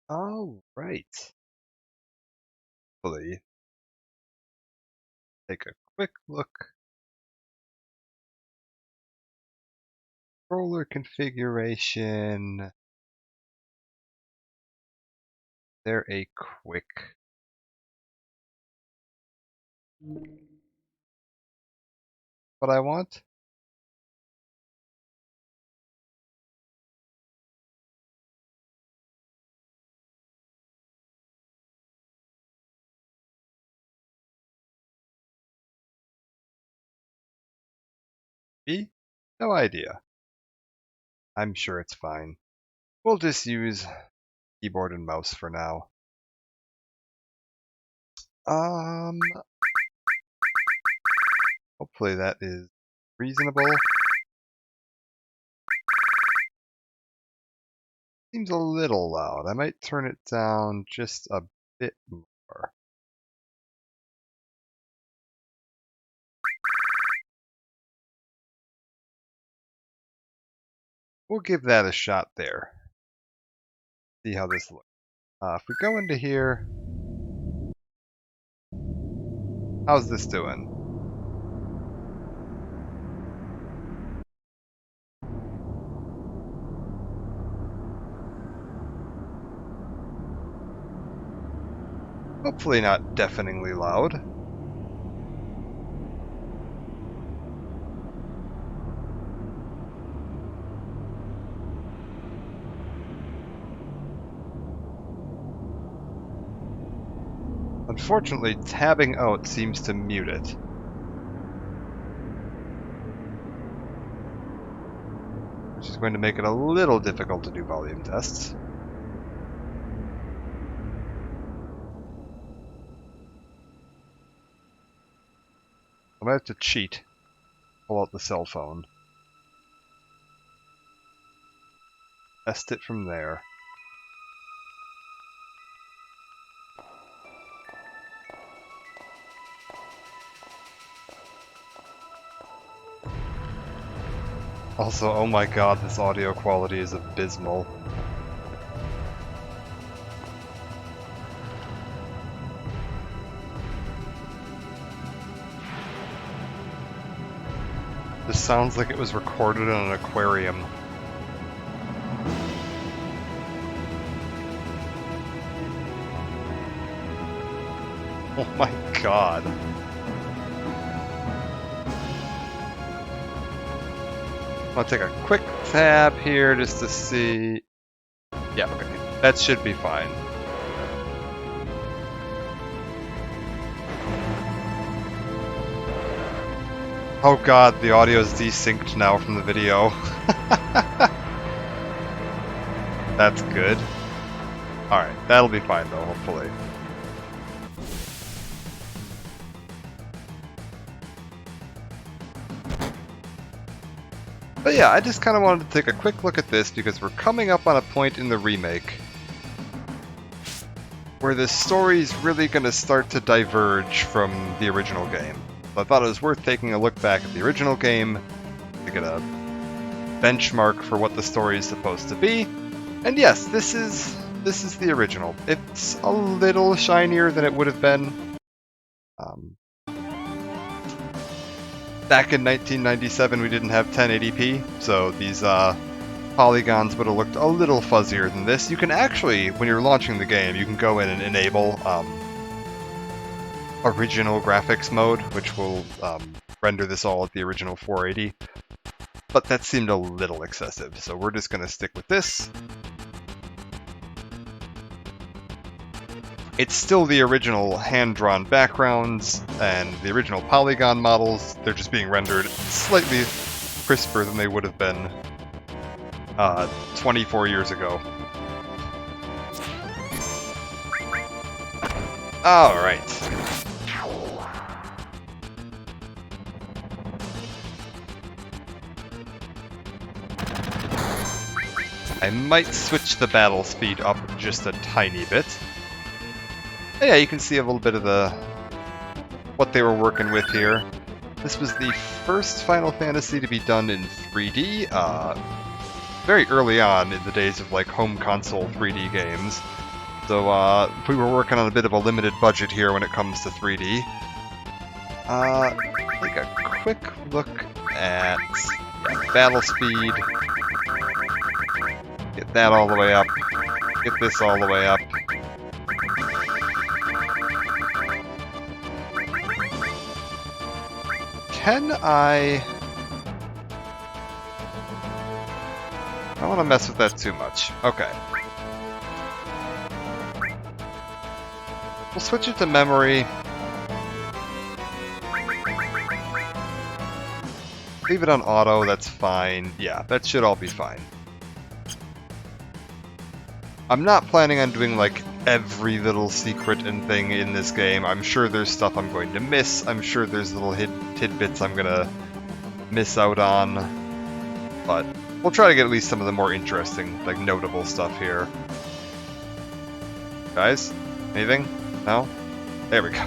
All right. Hopefully, take a quick look. Controller configuration. There a quick. What I want? B? No idea. I'm sure it's fine. We'll just use keyboard and mouse for now. Hopefully that is reasonable. Seems a little loud. I might turn it down just a bit more. We'll give that a shot there. See how this looks. If we go into here, how's this doing? Hopefully not deafeningly loud. Unfortunately, tabbing out seems to mute it. Which is going to make it a little difficult to do volume tests. I might have to cheat. Pull out the cell phone. Test it from there. Also, oh my god, this audio quality is abysmal. This sounds like it was recorded in an aquarium. Oh my god. I'll take a quick tab here just to see. Yeah, okay. That should be fine. Oh god, the audio is desynced now from the video. That's good. Alright, that'll be fine though, hopefully. But yeah, I just kind of wanted to take a quick look at this because we're coming up on a point in the remake where the story's really going to start to diverge from the original game. So I thought it was worth taking a look back at the original game to get a benchmark for what the story is supposed to be. And yes, this is the original. It's a little shinier than it would have been. Back in 1997, we didn't have 1080p, so these polygons would have looked a little fuzzier than this. You can actually, when you're launching the game, you can go in and enable original graphics mode, which will render this all at the original 480. But that seemed a little excessive, so we're just going to stick with this. It's still the original hand-drawn backgrounds and the original polygon models. They're just being rendered slightly crisper than they would have been 24 years ago. Alright. I might switch the battle speed up just a tiny bit. Yeah, you can see a little bit of what they were working with here. This was the first Final Fantasy to be done in 3D, very early on in the days of like home console 3D games. So we were working on a bit of a limited budget here when it comes to 3D. Take a quick look at battle speed. Get that all the way up. Get this all the way up. Can I don't want to mess with that too much. Okay. We'll switch it to memory. Leave it on auto, that's fine. Yeah, that should all be fine. I'm not planning on doing, like, every little secret and thing in this game. I'm sure there's stuff I'm going to miss. I'm sure there's little tidbits I'm gonna miss out on. But we'll try to get at least some of the more interesting, like, notable stuff here. Guys? Anything? No? There we go.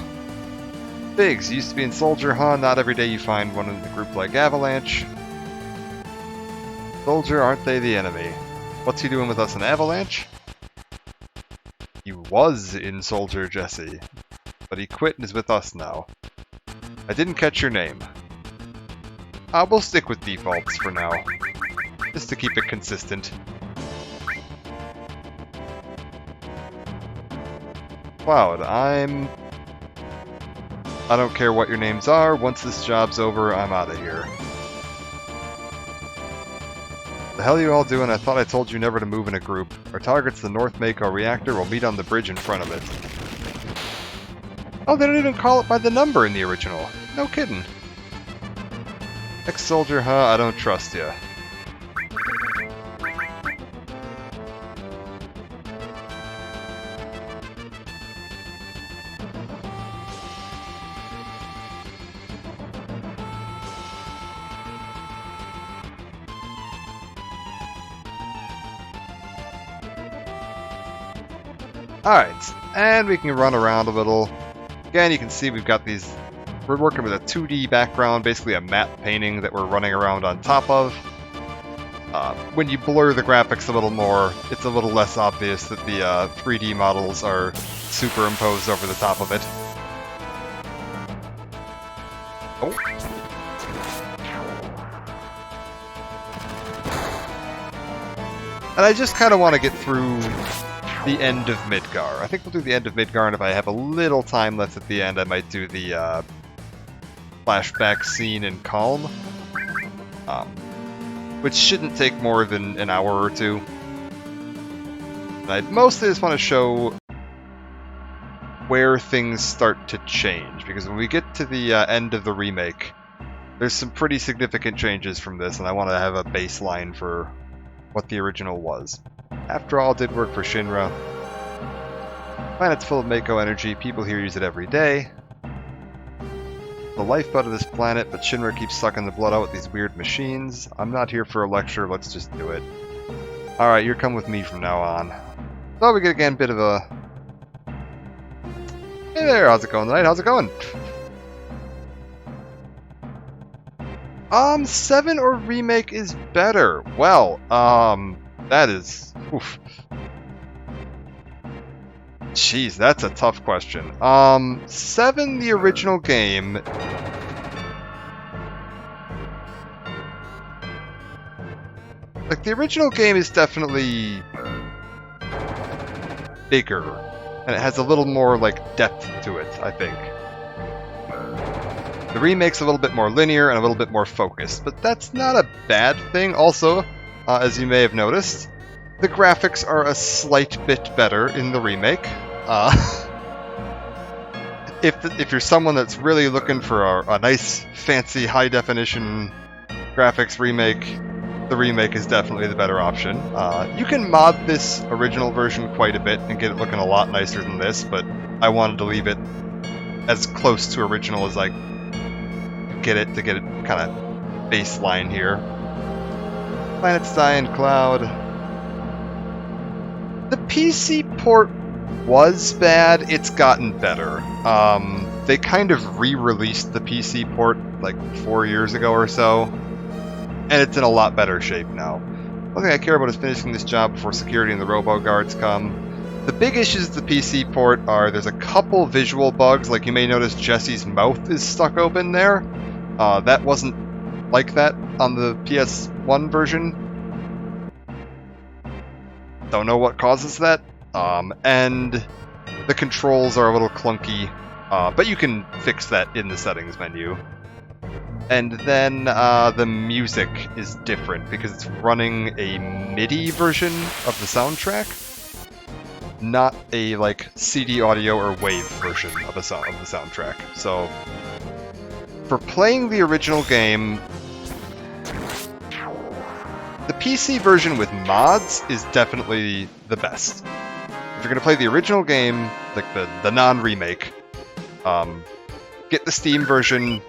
Biggs, used to be in Soldier, huh? Not every day you find one in the group like Avalanche. Soldier, aren't they the enemy? What's he doing with us in Avalanche? He was in Soldier, Jesse. But he quit and is with us now. I didn't catch your name. We'll stick with defaults for now. Just to keep it consistent. Cloud, I don't care what your names are. Once this job's over, I'm out of here. The hell are you all doing? I thought I told you never to move in a group. Our target's the North Mako reactor. We'll meet on the bridge in front of it. Oh, they don't even call it by the number in the original. No kidding. Ex-soldier, huh? I don't trust you. Alright, and we can run around a little. Again, you can see we've got these... We're working with a 2D background, basically a matte painting that we're running around on top of. When you blur the graphics a little more, it's a little less obvious that the 3D models are superimposed over the top of it. Oh. And I just kind of want to get through the end of Midgar. I think we'll do the end of Midgar, and if I have a little time left at the end, I might do the flashback scene in Calm, which shouldn't take more than an hour or two. And I mostly just want to show where things start to change, because when we get to the end of the remake, there's some pretty significant changes from this, and I want to have a baseline for what the original was. After all, did work for Shinra. Planet's full of Mako energy, people here use it every day. The lifeblood of this planet, but Shinra keeps sucking the blood out with these weird machines. I'm not here for a lecture, let's just do it. Alright, you're coming with me from now on. So we get again a bit of a... Hey there, how's it going tonight? How's it going? 7 or remake is better. Well, that is... Oof. Jeez, that's a tough question. 7, the original game... Like, the original game is definitely... bigger. And it has a little more, like, depth to it, I think. The remake's a little bit more linear and a little bit more focused, but that's not a bad thing. Also, as you may have noticed, the graphics are a slight bit better in the remake. If you're someone that's really looking for a nice, fancy, high-definition graphics remake, the remake is definitely the better option. You can mod this original version quite a bit and get it looking a lot nicer than this, but I wanted to leave it as close to original as I get it to get it kind of baseline here. Planet's dying, Cloud. The PC port was bad. It's gotten better. They kind of re-released the PC port like 4 years ago or so, and it's in a lot better shape now. One thing I care about is finishing this job before security and the robo guards come. The big issues with the PC port are there's a couple visual bugs, like you may notice Jesse's mouth is stuck open there. That wasn't like that on the PS1 version. Don't know what causes that. And the controls are a little clunky, but you can fix that in the settings menu. And then the music is different because it's running a MIDI version of the soundtrack, not a like CD audio or WAV version of the soundtrack. So for playing the original game, the PC version with mods is definitely the best. If you're gonna play the original game, like the non-remake, get the Steam version.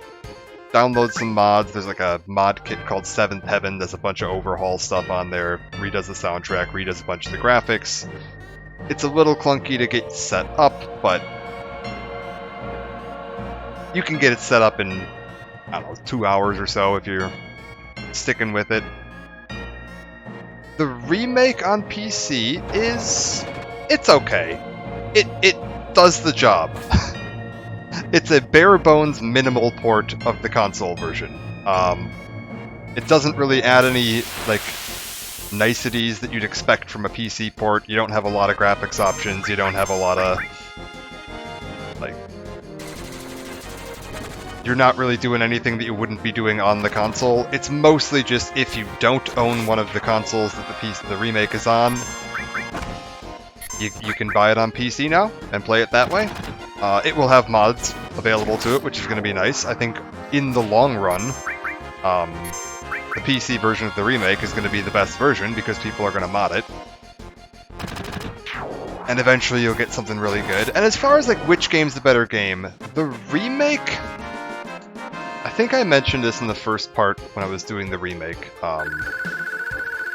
Download some mods. There's like a mod kit called Seventh Heaven. There's a bunch of overhaul stuff on there. Redoes the soundtrack, redoes a bunch of the graphics. It's a little clunky to get set up, but you can get it set up in, I don't know, 2 hours or so if you're sticking with it. The remake on PC it's okay. It does the job. It's a bare bones minimal port of the console version. It doesn't really add any like niceties that you'd expect from a PC port. You don't have a lot of graphics options. You don't have a lot of like. You're not really doing anything that you wouldn't be doing on the console. It's mostly just if you don't own one of the consoles that the remake is on, you can buy it on PC now and play it that way. It will have mods available to it, which is going to be nice. I think in the long run, the PC version of the remake is going to be the best version because people are going to mod it. And eventually you'll get something really good. And as far as like which game's the better game, the remake... I think I mentioned this in the first part when I was doing the remake.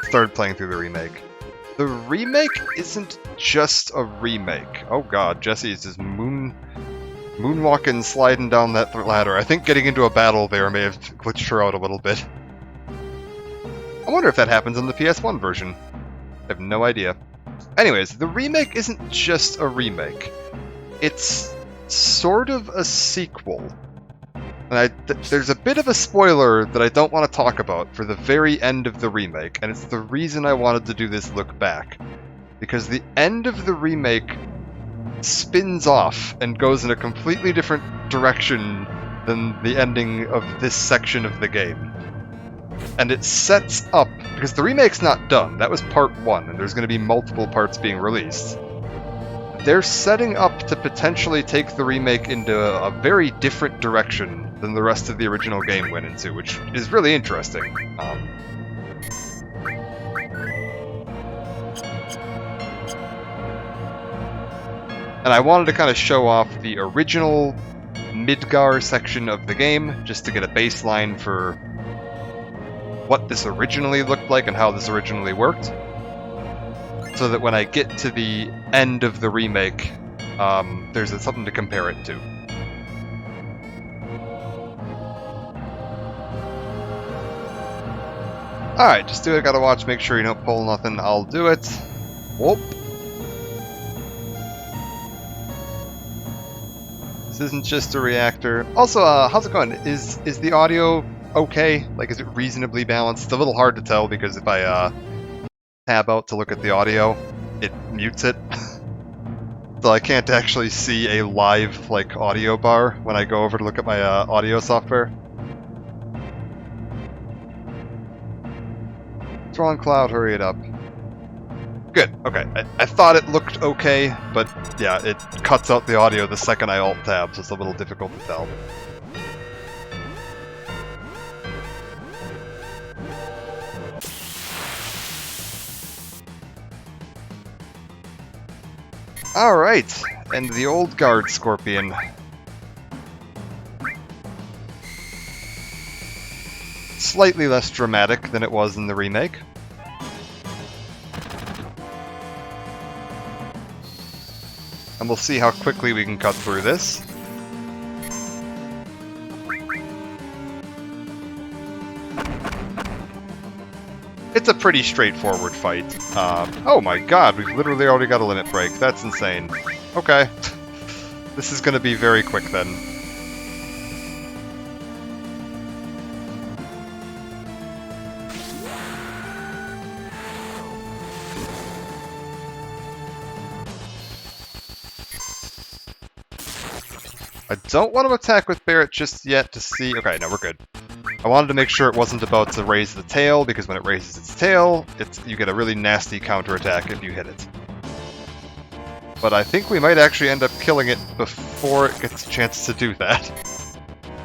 Started playing through the remake. The remake isn't just a remake. Oh god, Jesse is just moonwalking, sliding down that ladder. I think getting into a battle there may have glitched her out a little bit. I wonder if that happens in the PS1 version. I have no idea. Anyways, the remake isn't just a remake. It's sort of a sequel. And there's a bit of a spoiler that I don't want to talk about for the very end of the remake, and it's the reason I wanted to do this look back. Because the end of the remake spins off and goes in a completely different direction than the ending of this section of the game. And it sets up, because the remake's not done, that was part 1, and there's going to be multiple parts being released. They're setting up to potentially take the remake into a very different direction than the rest of the original game went into, which is really interesting. And I wanted to kind of show off the original Midgar section of the game, just to get a baseline for what this originally looked like and how this originally worked. So that when I get to the end of the remake, there's something to compare it to. Alright, just do it. Gotta watch, make sure you don't pull nothing. I'll do it. Whoop. This isn't just a reactor. Also, how's it going? Is the audio okay? Like, is it reasonably balanced? It's a little hard to tell because if I tab out to look at the audio, it mutes it. So I can't actually see a live, like, audio bar when I go over to look at my audio software. What's wrong, Cloud? Hurry it up. Good, okay. I thought it looked okay, but yeah, it cuts out the audio the second I alt-tab, so it's a little difficult to tell. Alright, and the old guard scorpion. Slightly less dramatic than it was in the remake. And we'll see how quickly we can cut through this. it's a pretty straightforward fight. Oh my god, we've literally already got a limit break. That's insane. Okay. This is going to be very quick then. I don't want to attack with Barret just yet to see... Okay, no, we're good. I wanted to make sure it wasn't about to raise the tail, because when it raises its tail, you get a really nasty counterattack if you hit it. But I think we might actually end up killing it before it gets a chance to do that.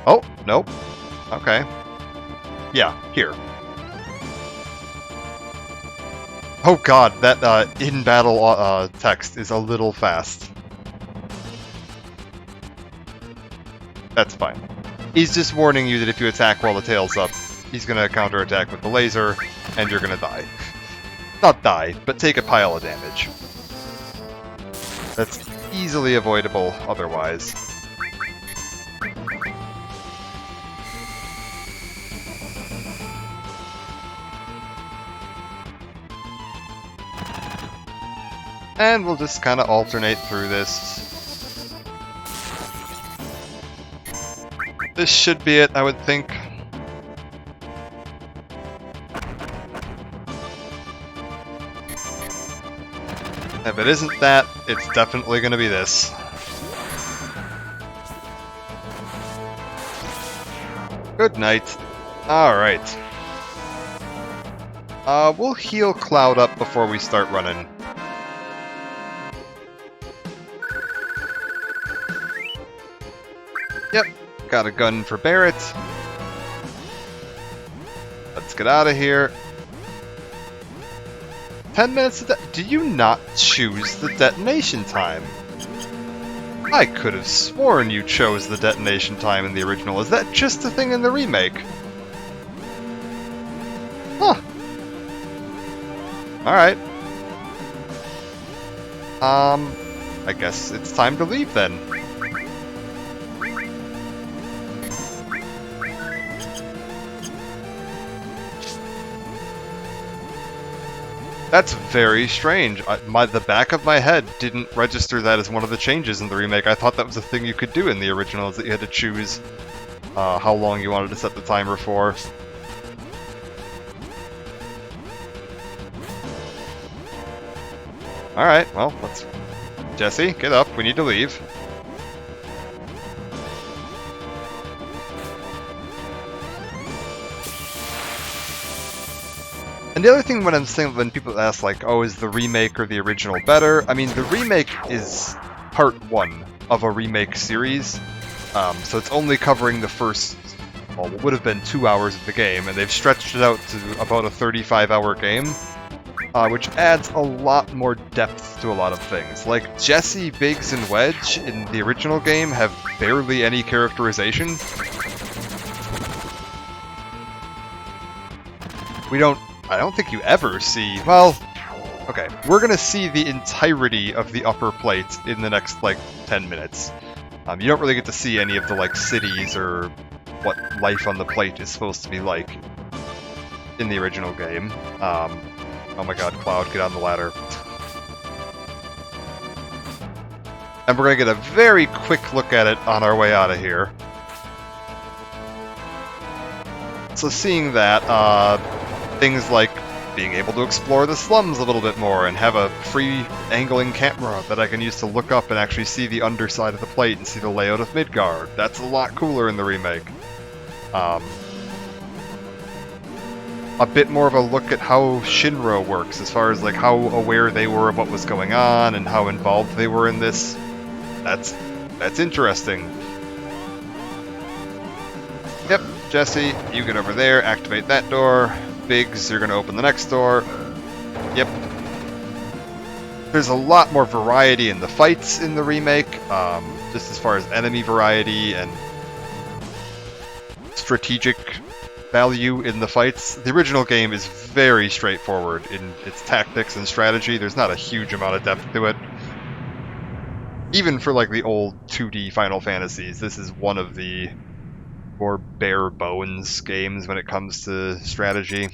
Oh, nope. Okay. Yeah, here. Oh god, that in-battle text is a little fast. That's fine. He's just warning you that if you attack while the tail's up, he's gonna counterattack with the laser, and you're gonna die. Not die, but take a pile of damage. That's easily avoidable otherwise. And we'll just kind of alternate through this. This should be it, I would think. If it isn't that, it's definitely going to be this. Good night. Alright. We'll heal Cloud up before we start running. Yep. Got a gun for Barret. Let's get out of here. 10 minutes to do you not choose the detonation time? I could have sworn you chose the detonation time in the original. Is that just a thing in the remake? Huh. Alright. I guess it's time to leave then. That's very strange. The back of my head didn't register that as one of the changes in the remake. I thought that was a thing you could do in the original, is that you had to choose how long you wanted to set the timer for. Alright, well, let's... Jesse, get up. We need to leave. And the other thing when I'm saying, when people ask like, oh, is the remake or the original better? I mean, the remake is part 1 of a remake series, so it's only covering the first, well, what would have been 2 hours of the game, and they've stretched it out to about a 35-hour game, which adds a lot more depth to a lot of things. Like, Jesse, Biggs, and Wedge in the original game have barely any characterization. I don't think you ever see... Well, okay. We're going to see the entirety of the upper plate in the next, like, 10 minutes. You don't really get to see any of the, like, cities or what life on the plate is supposed to be like in the original game. Oh my god, Cloud, get on the ladder. And we're going to get a very quick look at it on our way out of here. So seeing that, things like being able to explore the slums a little bit more and have a free angling camera that I can use to look up and actually see the underside of the plate and see the layout of Midgard. That's a lot cooler in the remake. A bit more of a look at how Shinra works, as far as like how aware they were of what was going on and how involved they were in this. That's interesting. Yep, Jesse, you get over there, activate that door. Biggs, you're going to open the next door. Yep. There's a lot more variety in the fights in the remake, just as far as enemy variety and strategic value in the fights. The original game is very straightforward in its tactics and strategy. There's not a huge amount of depth to it. Even for like the old 2D Final Fantasies, this is one of the more bare bones games when it comes to strategy.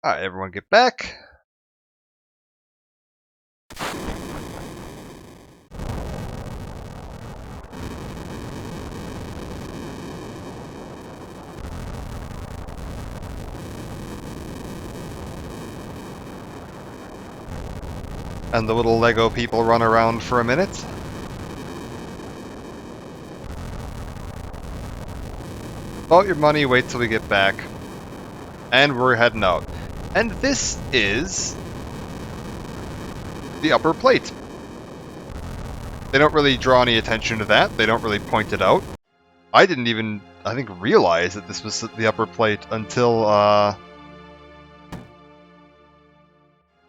Alright, everyone get back. And the little Lego people run around for a minute. Vote your money, wait till we get back. And we're heading out. And this is the upper plate. They don't really draw any attention to that. They don't really point it out. I didn't even, I think, realize that this was the upper plate until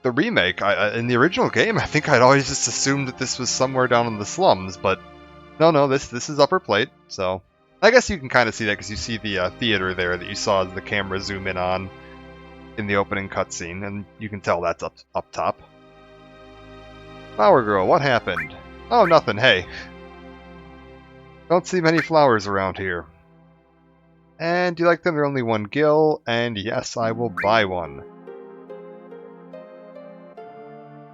the remake. In the original game, I think I'd always just assumed that this was somewhere down in the slums, but no, this is upper plate, so... I guess you can kind of see that because you see the theater there that you saw as the camera zoom in on in the opening cutscene, and you can tell that's up top. Flower girl, what happened? Oh, nothing, hey. Don't see many flowers around here. And do you like them? They're only 1 gil, and yes, I will buy one.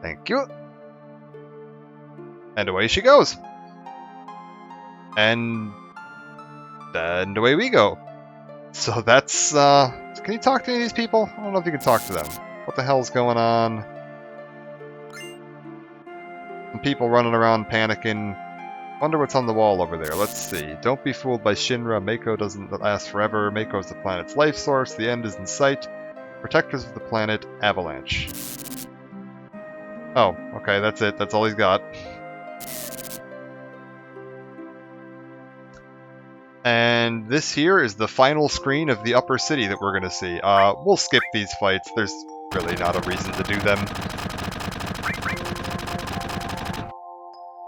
Thank you. And away she goes. And away we go. So that's, can you talk to any of these people? I don't know if you can talk to them. What the hell's going on? Some people running around panicking. Wonder what's on the wall over there. Let's see. Don't be fooled by Shinra. Mako doesn't last forever. Mako is the planet's life source. The end is in sight. Protectors of the planet, Avalanche. Oh, okay, that's it. That's all he's got. And this here is the final screen of the upper city that we're going to see. We'll skip these fights. There's really not a reason to do them.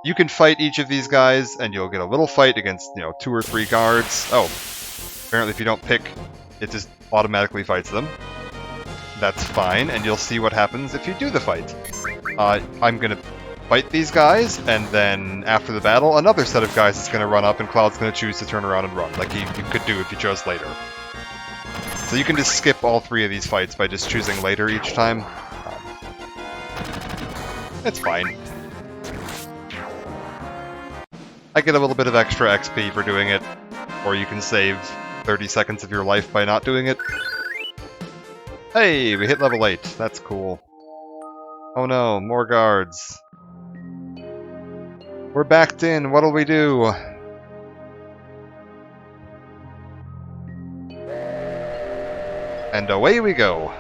You can fight each of these guys, and you'll get a little fight against, 2 or 3 guards. Oh, apparently if you don't pick, it just automatically fights them. That's fine, and you'll see what happens if you do the fight. I'm going to fight these guys, and then after the battle, another set of guys is going to run up, and Cloud's going to choose to turn around and run, like you could do if you chose later. So you can just skip all 3 of these fights by just choosing later each time. It's fine. I get a little bit of extra XP for doing it, or you can save 30 seconds of your life by not doing it. Hey, we hit level 8. That's cool. Oh no, more guards. We're backed in. What'll we do? And away we go.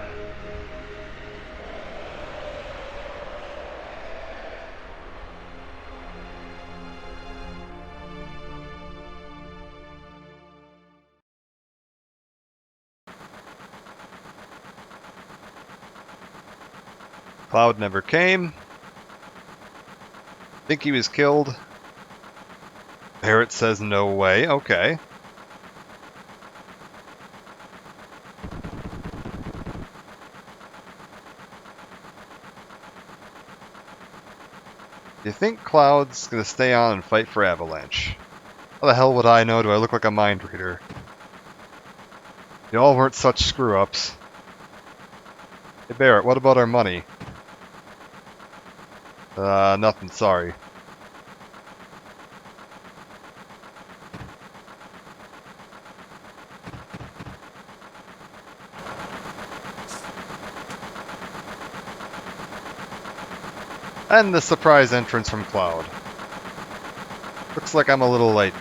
Cloud never came. Think he was killed. Barrett says no way. Okay. Do you think Cloud's gonna stay on and fight for Avalanche? How the hell would I know? Do I look like a mind reader? Y'all weren't such screw-ups. Hey Barrett, what about our money? Nothing, sorry. And the surprise entrance from Cloud. Looks like I'm a little late.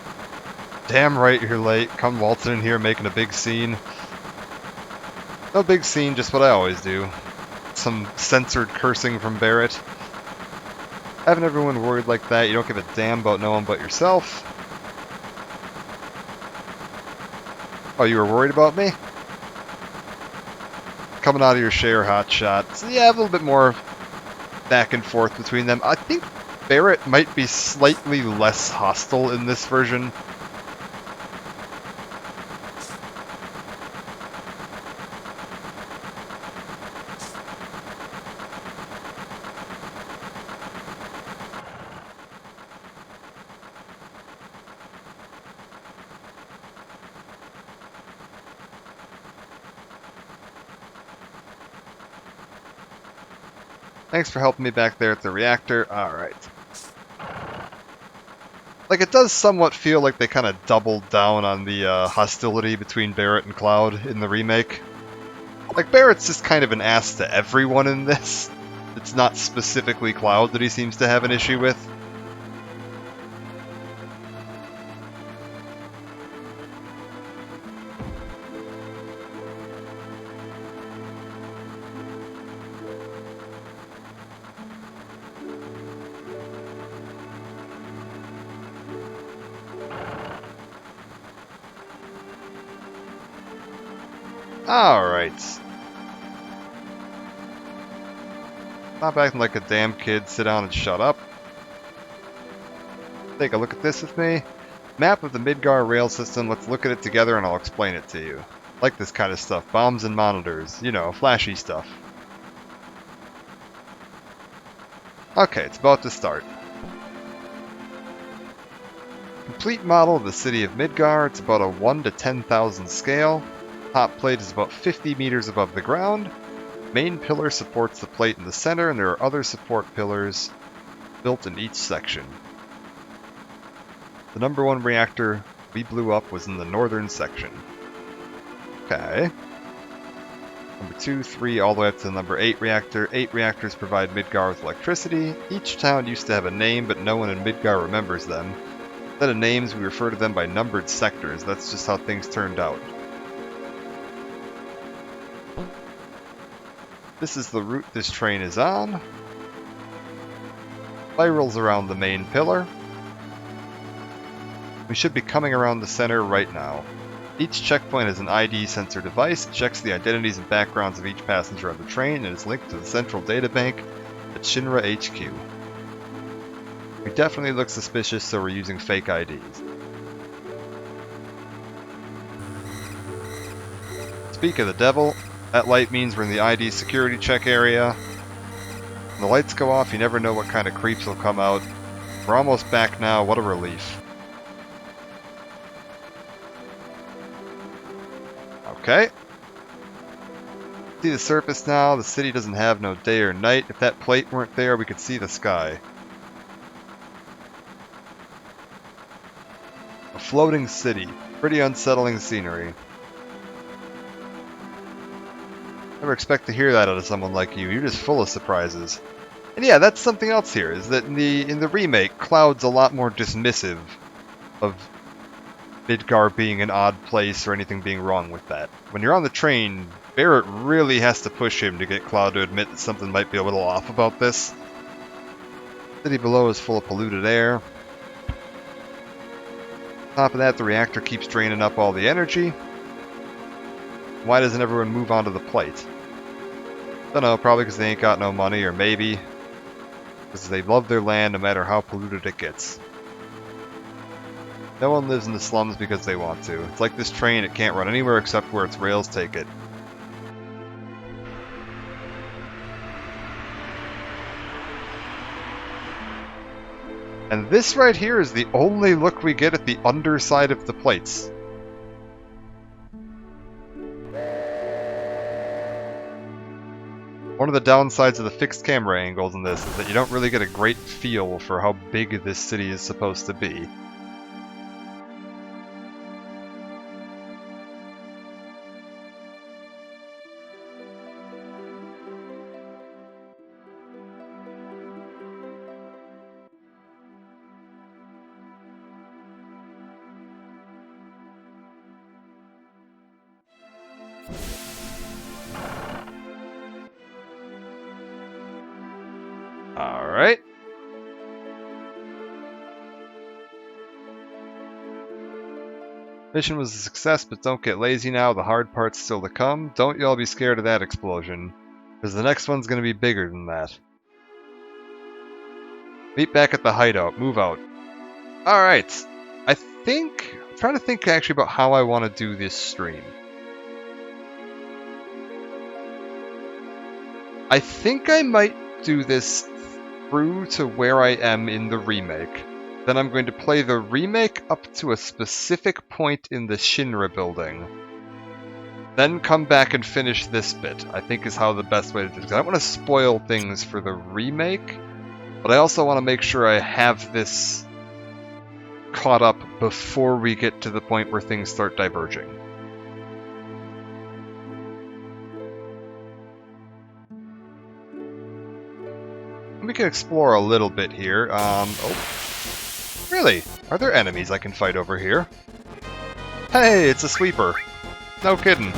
Damn right you're late. Come waltzing in here making a big scene. No big scene, just what I always do. Some censored cursing from Barrett. Having everyone worried like that, you don't give a damn about no one but yourself. Oh, you were worried about me? Coming out of your share, hotshot. So yeah, a little bit more back and forth between them. I think Barrett might be slightly less hostile in this version. Thanks for helping me back there at the reactor. Alright. Like, it does somewhat feel like they kind of doubled down on the hostility between Barrett and Cloud in the remake. Like, Barrett's just kind of an ass to everyone in this. It's not specifically Cloud that he seems to have an issue with. Alright. Stop acting like a damn kid, sit down and shut up. Take a look at this with me. Map of the Midgar rail system, let's look at it together and I'll explain it to you. Like this kind of stuff, bombs and monitors, you know, flashy stuff. Okay, it's about to start. Complete model of the city of Midgar, it's about a 1 to 10,000 scale. Top plate is about 50 meters above the ground. Main pillar supports the plate in the center, and there are other support pillars built in each section. The number 1 reactor we blew up was in the northern section. Okay. Number 2, 3, all the way up to the number 8 reactor. 8 reactors provide Midgar with electricity. Each town used to have a name, but no one in Midgar remembers them. Instead of names, we refer to them by numbered sectors. That's just how things turned out. This is the route this train is on. Spirals around the main pillar. We should be coming around the center right now. Each checkpoint has an ID sensor device, checks the identities and backgrounds of each passenger on the train, and is linked to the central databank at Shinra HQ. We definitely look suspicious, so we're using fake IDs. Speak of the devil, that light means we're in the ID security check area. When the lights go off, you never know what kind of creeps will come out. We're almost back now, what a relief. Okay. See the surface now, the city doesn't have no day or night. If that plate weren't there, we could see the sky. A floating city. Pretty unsettling scenery. Never expect to hear that out of someone like you. You're just full of surprises. And yeah, that's something else here, is that in the remake, Cloud's a lot more dismissive of Midgar being an odd place or anything being wrong with that. When you're on the train, Barrett really has to push him to get Cloud to admit that something might be a little off about this. The city below is full of polluted air. On top of that, the reactor keeps draining up all the energy. Why doesn't everyone move onto the plate? Don't know, probably because they ain't got no money, or maybe because they love their land no matter how polluted it gets. No one lives in the slums because they want to. It's like this train, it can't run anywhere except where its rails take it. And this right here is the only look we get at the underside of the plates. One of the downsides of the fixed camera angles in this is that you don't really get a great feel for how big this city is supposed to be. Alright. Mission was a success, but don't get lazy now. The hard part's still to come. Don't y'all be scared of that explosion, because the next one's going to be bigger than that. Meet back at the hideout. Move out. Alright. I'm trying to think actually about how I want to do this stream. I think I might do this through to where I am in the remake. Then I'm going to play the remake up to a specific point in the Shinra building. then come back and finish this bit, I think is how the best way to do it. I don't want to spoil things for the remake, but I also want to make sure I have this caught up before we get to the point where things start diverging. We can explore a little bit here. Oh, really? Are there enemies I can fight over here? Hey, it's a sweeper. No kidding.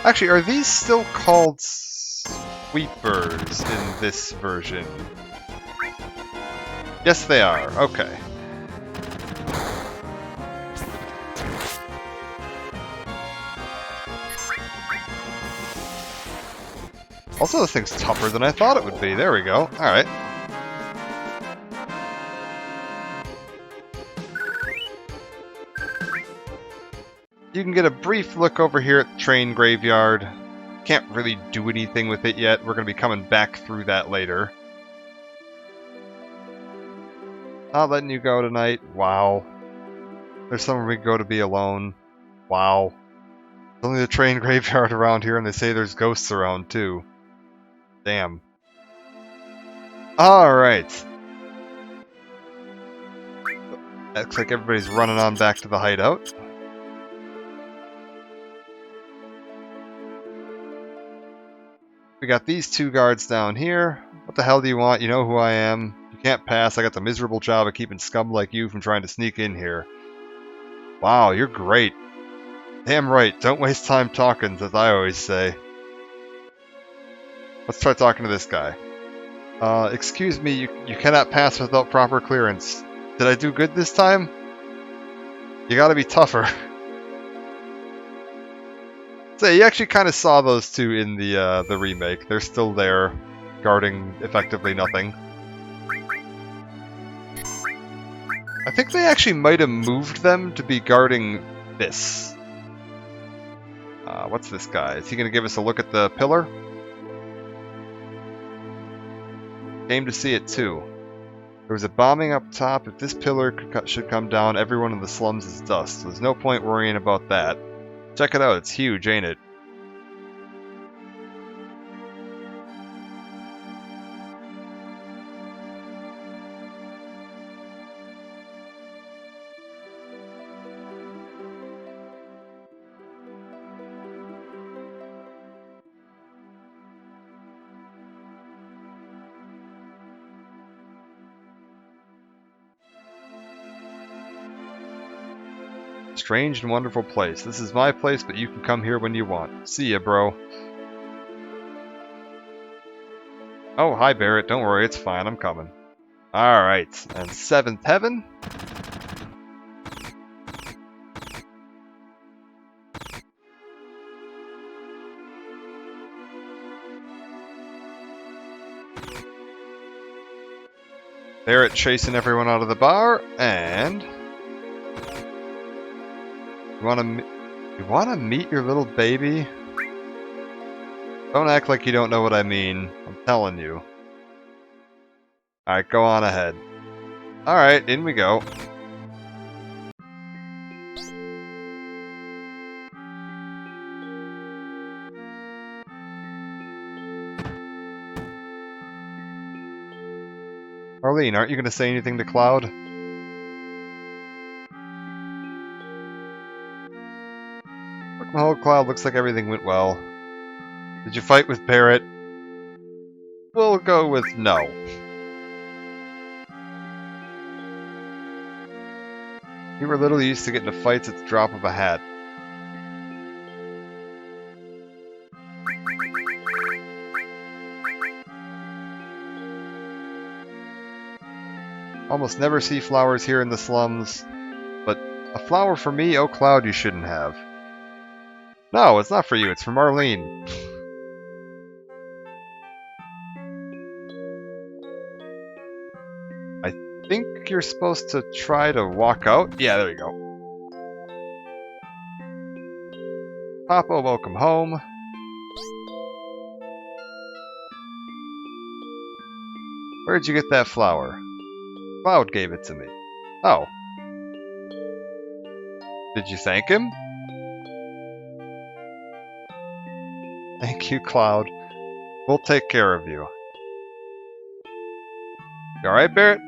Actually, are these still called sweepers in this version? Yes, they are. Okay. Also, this thing's tougher than I thought it would be. There we go. Alright. You can get a brief look over here at the train graveyard. Can't really do anything with it yet. We're going to be coming back through that later. Not letting you go tonight. Wow. There's somewhere we can go to be alone. Wow. There's only the train graveyard around here, and they say there's ghosts around too. Damn. Alright. Looks like everybody's running on back to the hideout. We got these two guards down here. What the hell do you want? You know who I am. You can't pass. I got the miserable job of keeping scum like you from trying to sneak in here. Wow, you're great. Damn right. Don't waste time talking, as I always say. Let's try talking to this guy. Excuse me, you cannot pass without proper clearance. Did I do good this time? You gotta be tougher. So you actually kind of saw those two in the remake. They're still there, guarding effectively nothing. I think they actually might have moved them to be guarding this. What's this guy? Is he going to give us a look at the pillar? Came to see it too. There was a bombing up top. If this pillar should come down, everyone in the slums is dust. So there's no point worrying about that. Check it out, it's huge, ain't it? Strange and wonderful place. This is my place, but you can come here when you want. See ya, bro. Oh, hi, Barrett. Don't worry, it's fine. I'm coming. Alright, and 7th Heaven. Barrett chasing everyone out of the bar, and... You wanna meet your little baby? Don't act like you don't know what I mean. I'm telling you. Alright, go on ahead. Alright, in we go. Arlene, aren't you gonna say anything to Cloud? Oh, Cloud, looks like everything went well. Did you fight with Barrett? We'll go with no. You were literally used to getting into fights at the drop of a hat. Almost never see flowers here in the slums, but a flower for me? Oh, Cloud, you shouldn't have. No, it's not for you, it's for Marlene. I think you're supposed to try to walk out? Yeah, there you go. Papa, welcome home. Where'd you get that flower? Cloud gave it to me. Oh. Did you thank him? Thank you, Cloud. We'll take care of you. You alright, Barrett?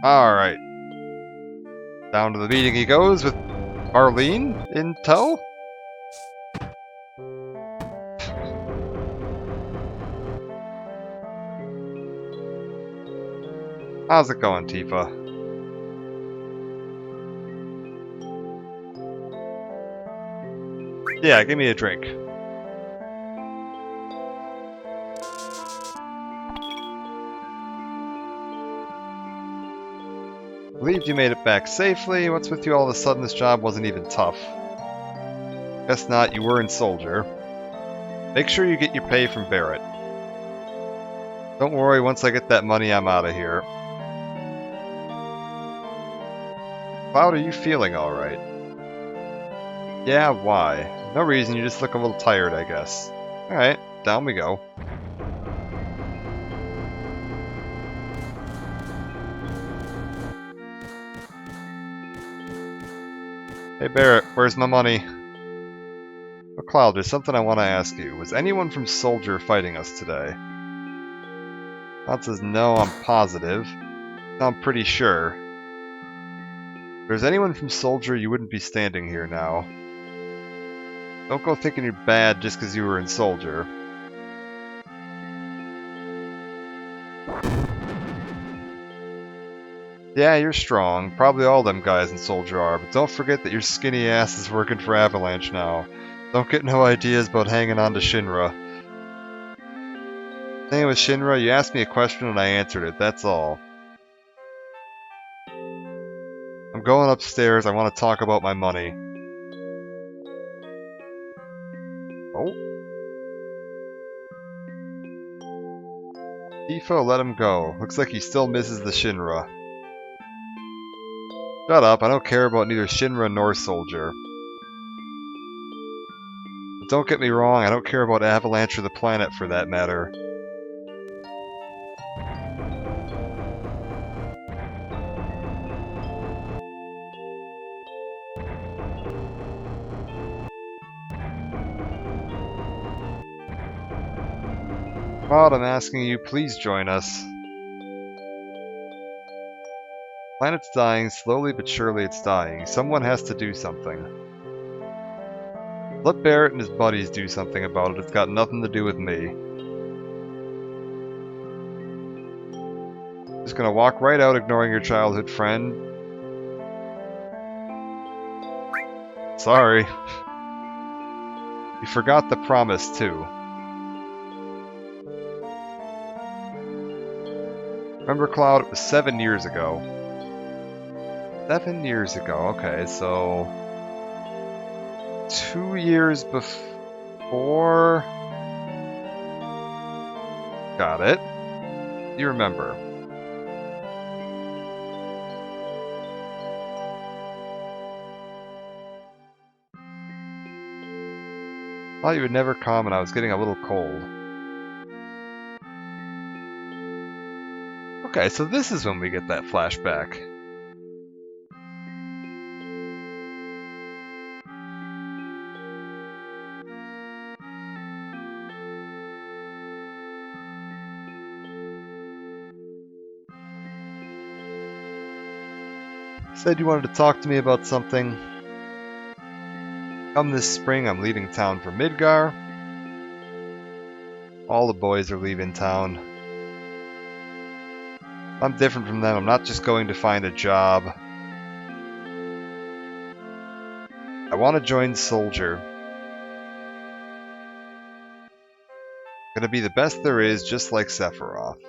Alright. Down to the meeting he goes with Marlene in tow? How's it going, Tifa? Yeah, give me a drink. Believed you made it back safely. What's with you all of a sudden? This job wasn't even tough. Guess not, you were in Soldier. Make sure you get your pay from Barrett. Don't worry, once I get that money, I'm out of here. Cloud, are you feeling alright? Yeah, why? No reason, you just look a little tired, I guess. Alright, down we go. Hey Barrett, where's my money? Oh, Cloud, there's something I want to ask you. Was anyone from Soldier fighting us today? Cloud says no, I'm positive. No, I'm pretty sure. If there's anyone from Soldier, you wouldn't be standing here now. Don't go thinking you're bad just because you were in Soldier. Yeah, you're strong. Probably all them guys in Soldier are, but don't forget that your skinny ass is working for Avalanche now. Don't get no ideas about hanging on to Shinra. Thing with Shinra, you asked me a question and I answered it, that's all. I'm going upstairs, I want to talk about my money. Oh. Tifa, let him go. Looks like he still misses the Shinra. Shut up, I don't care about neither Shinra nor Soldier. But don't get me wrong, I don't care about Avalanche or the planet for that matter. Cloud, I'm asking you, please join us. Planet's dying, slowly but surely it's dying. Someone has to do something. Let Barrett and his buddies do something about it, it's got nothing to do with me. Just gonna walk right out ignoring your childhood friend. Sorry. You forgot the promise, too. Remember, Cloud, it was 7 years ago. 7 years ago, okay, so... 2 years before... Got it. You remember. Thought you would never come and I was getting a little cold. Okay, so this is when we get that flashback. Said you wanted to talk to me about something. Come this spring, I'm leaving town for Midgar. All the boys are leaving town. I'm different from them. I'm not just going to find a job. I want to join Soldier. Gonna be the best there is, just like Sephiroth.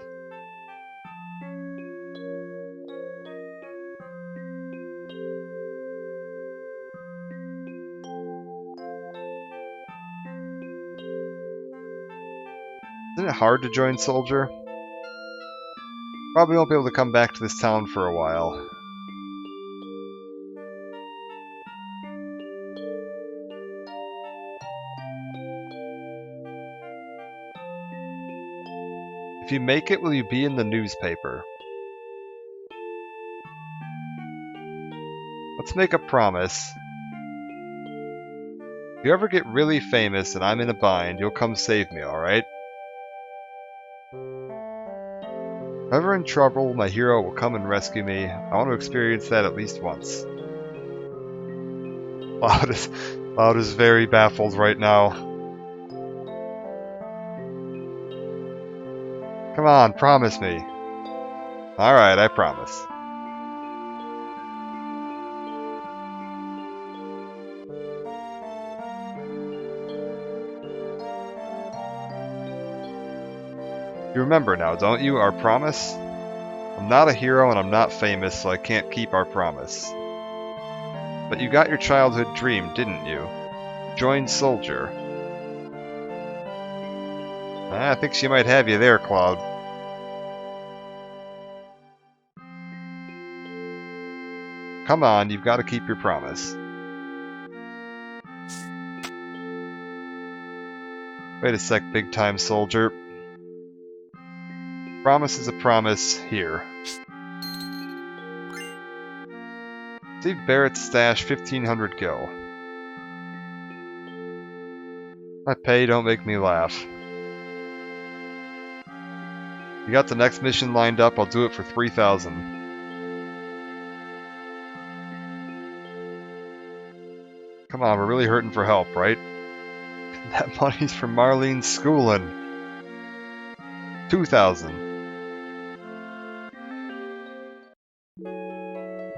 Isn't it hard to join Soldier? Probably won't be able to come back to this town for a while. If you make it, will you be in the newspaper? Let's make a promise. If you ever get really famous and I'm in a bind, you'll come save me, alright? If ever in trouble, my hero will come and rescue me. I want to experience that at least once. Cloud is very baffled right now. Come on, promise me. Alright, I promise. You remember now, don't you, our promise? I'm not a hero and I'm not famous, so I can't keep our promise. But you got your childhood dream, didn't you? Join Soldier. I think she might have you there, Cloud. Come on, you've got to keep your promise. Wait a sec, big-time soldier. Promise is a promise here. Steve Barrett's stash, 1500 gil. My pay don't make me laugh. You got the next mission lined up, I'll do it for 3,000. Come on, we're really hurting for help, right? That money's from Marlene's schooling. 2,000.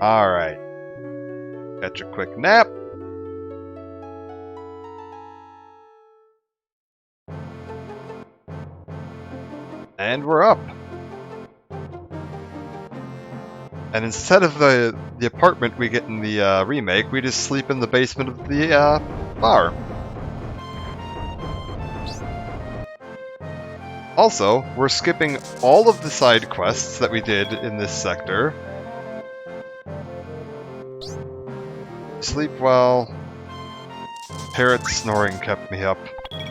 Alright. Catch a quick nap. And we're up. And instead of the apartment we get in the remake, we just sleep in the basement of the bar. Also, we're skipping all of the side quests that we did in this sector. Sleep well. Parrot's snoring kept me up. Keep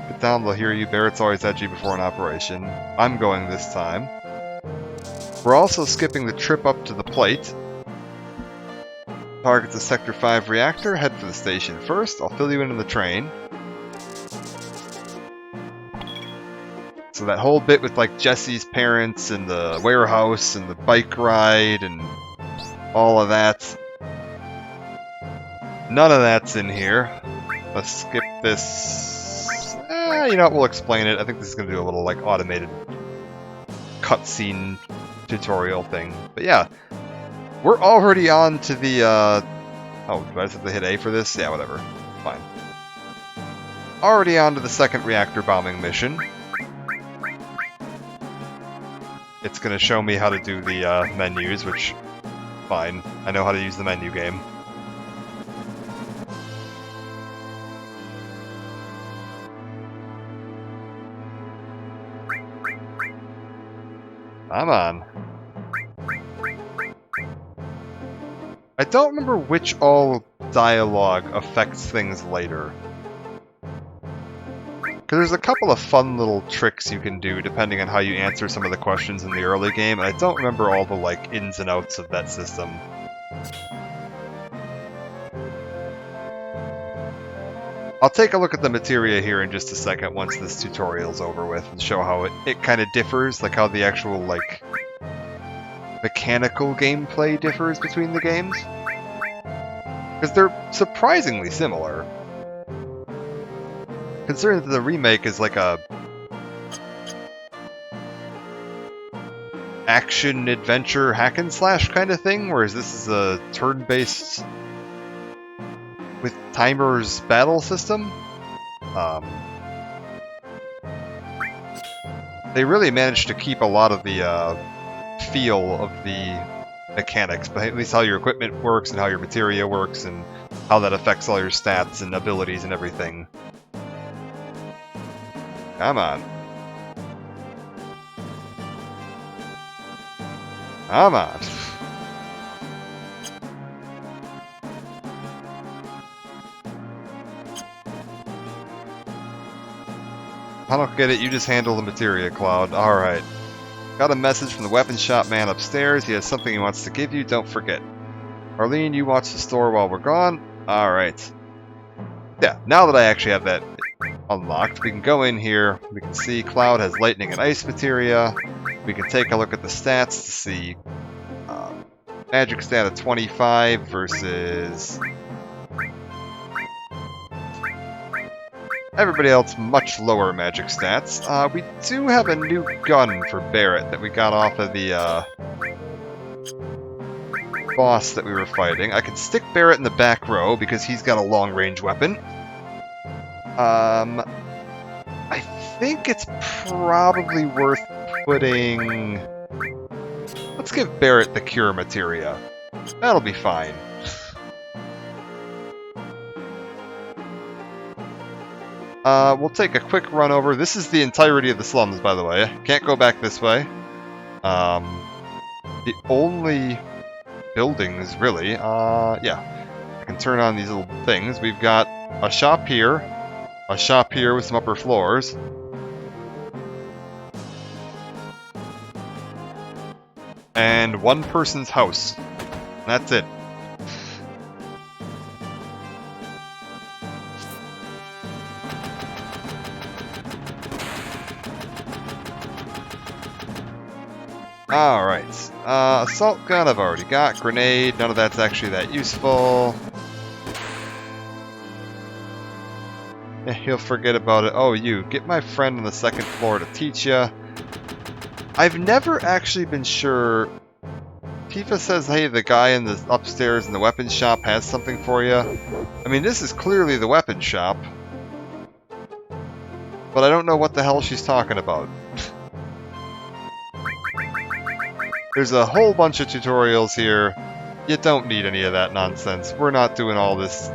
it down, they'll hear you. Barrett's always edgy before an operation. I'm going this time. We're also skipping the trip up to the plate. Target the Sector 5 reactor, head for the station first. I'll fill you in on the train. So that whole bit with like Jesse's parents and the warehouse and the bike ride and all of that. None of that's in here. Let's skip this. You know what, we'll explain it. I think this is going to do a little like automated cutscene tutorial thing. But yeah, we're already on to the, oh, do I just have to hit A for this? Yeah, whatever. Fine. Already on to the second reactor bombing mission. It's going to show me how to do the menus, which, fine. I know how to use the menu game. Come on. I don't remember which all dialogue affects things later. Because there's a couple of fun little tricks you can do depending on how you answer some of the questions in the early game, and I don't remember all the like ins and outs of that system. I'll take a look at the materia here in just a second once this tutorial's over with and show how it kind of differs, like how the actual like mechanical gameplay differs between the games. Because they're surprisingly similar. Considering that the remake is like a action-adventure hack-and-slash kind of thing, whereas this is a turn-based with timers battle system. They really managed to keep a lot of the feel of the mechanics, but at least how your equipment works and how your materia works and how that affects all your stats and abilities and everything. Come on. Come on. I don't get it, you just handle the materia, Cloud. Alright. Got a message from the weapons shop man upstairs. He has something he wants to give you, don't forget. Arlene, you watch the store while we're gone? Alright. Yeah, now that I actually have that unlocked, we can go in here. We can see Cloud has lightning and ice materia. We can take a look at the stats to see magic stat of 25 versus everybody else much lower magic stats. We do have a new gun for Barrett that we got off of the boss that we were fighting. I can stick Barrett in the back row because he's got a long-range weapon. I think it's probably worth putting... Let's give Barrett the cure materia. That'll be fine. We'll take a quick run over. This is the entirety of the slums, by the way. Can't go back this way. The only buildings, really. Yeah. I can turn on these little things. We've got a shop here with some upper floors. And one person's house. That's it. Alright. Assault gun I've already got. Grenade, none of that's actually that useful. Yeah, he'll forget about it. Oh, you. Get my friend on the second floor to teach ya. I've never actually been sure. Tifa says, hey, the guy in the upstairs in the weapons shop has something for you. I mean, this is clearly the weapons shop. But I don't know what the hell she's talking about. There's a whole bunch of tutorials here. You don't need any of that nonsense. We're not doing all this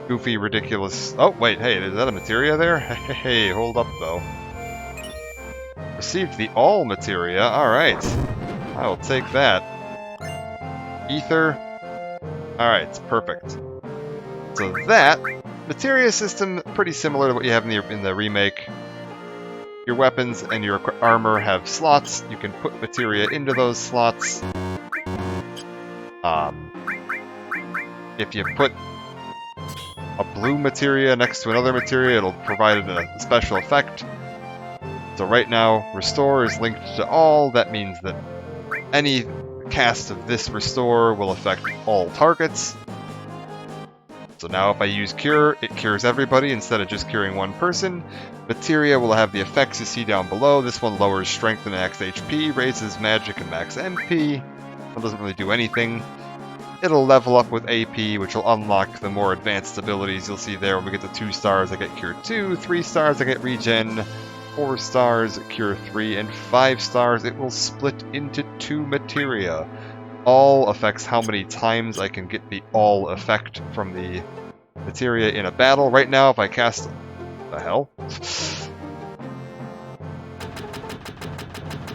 goofy, ridiculous... Oh, wait, hey, is that a materia there? Hey, hold up, though. Received the all materia. Alright. I will take that. Ether. Alright, perfect. So that, materia system, pretty similar to what you have in the remake. Your weapons and your armor have slots. You can put materia into those slots. If you put a blue materia next to another materia, it'll provide a special effect. So right now, Restore is linked to all. That means that any cast of this Restore will affect all targets. So now if I use Cure, it cures everybody instead of just curing one person. Materia will have the effects you see down below. This one lowers strength and max HP, raises magic and max MP. It doesn't really do anything. It'll level up with AP, which will unlock the more advanced abilities you'll see there. When we get to 2 stars, I get Cure 2, 3 stars, I get Regen, 4 stars, Cure 3, and 5 stars, it will split into 2 materia. All affects how many times I can get the all effect from the materia in a battle. Right now, if I cast... the hell?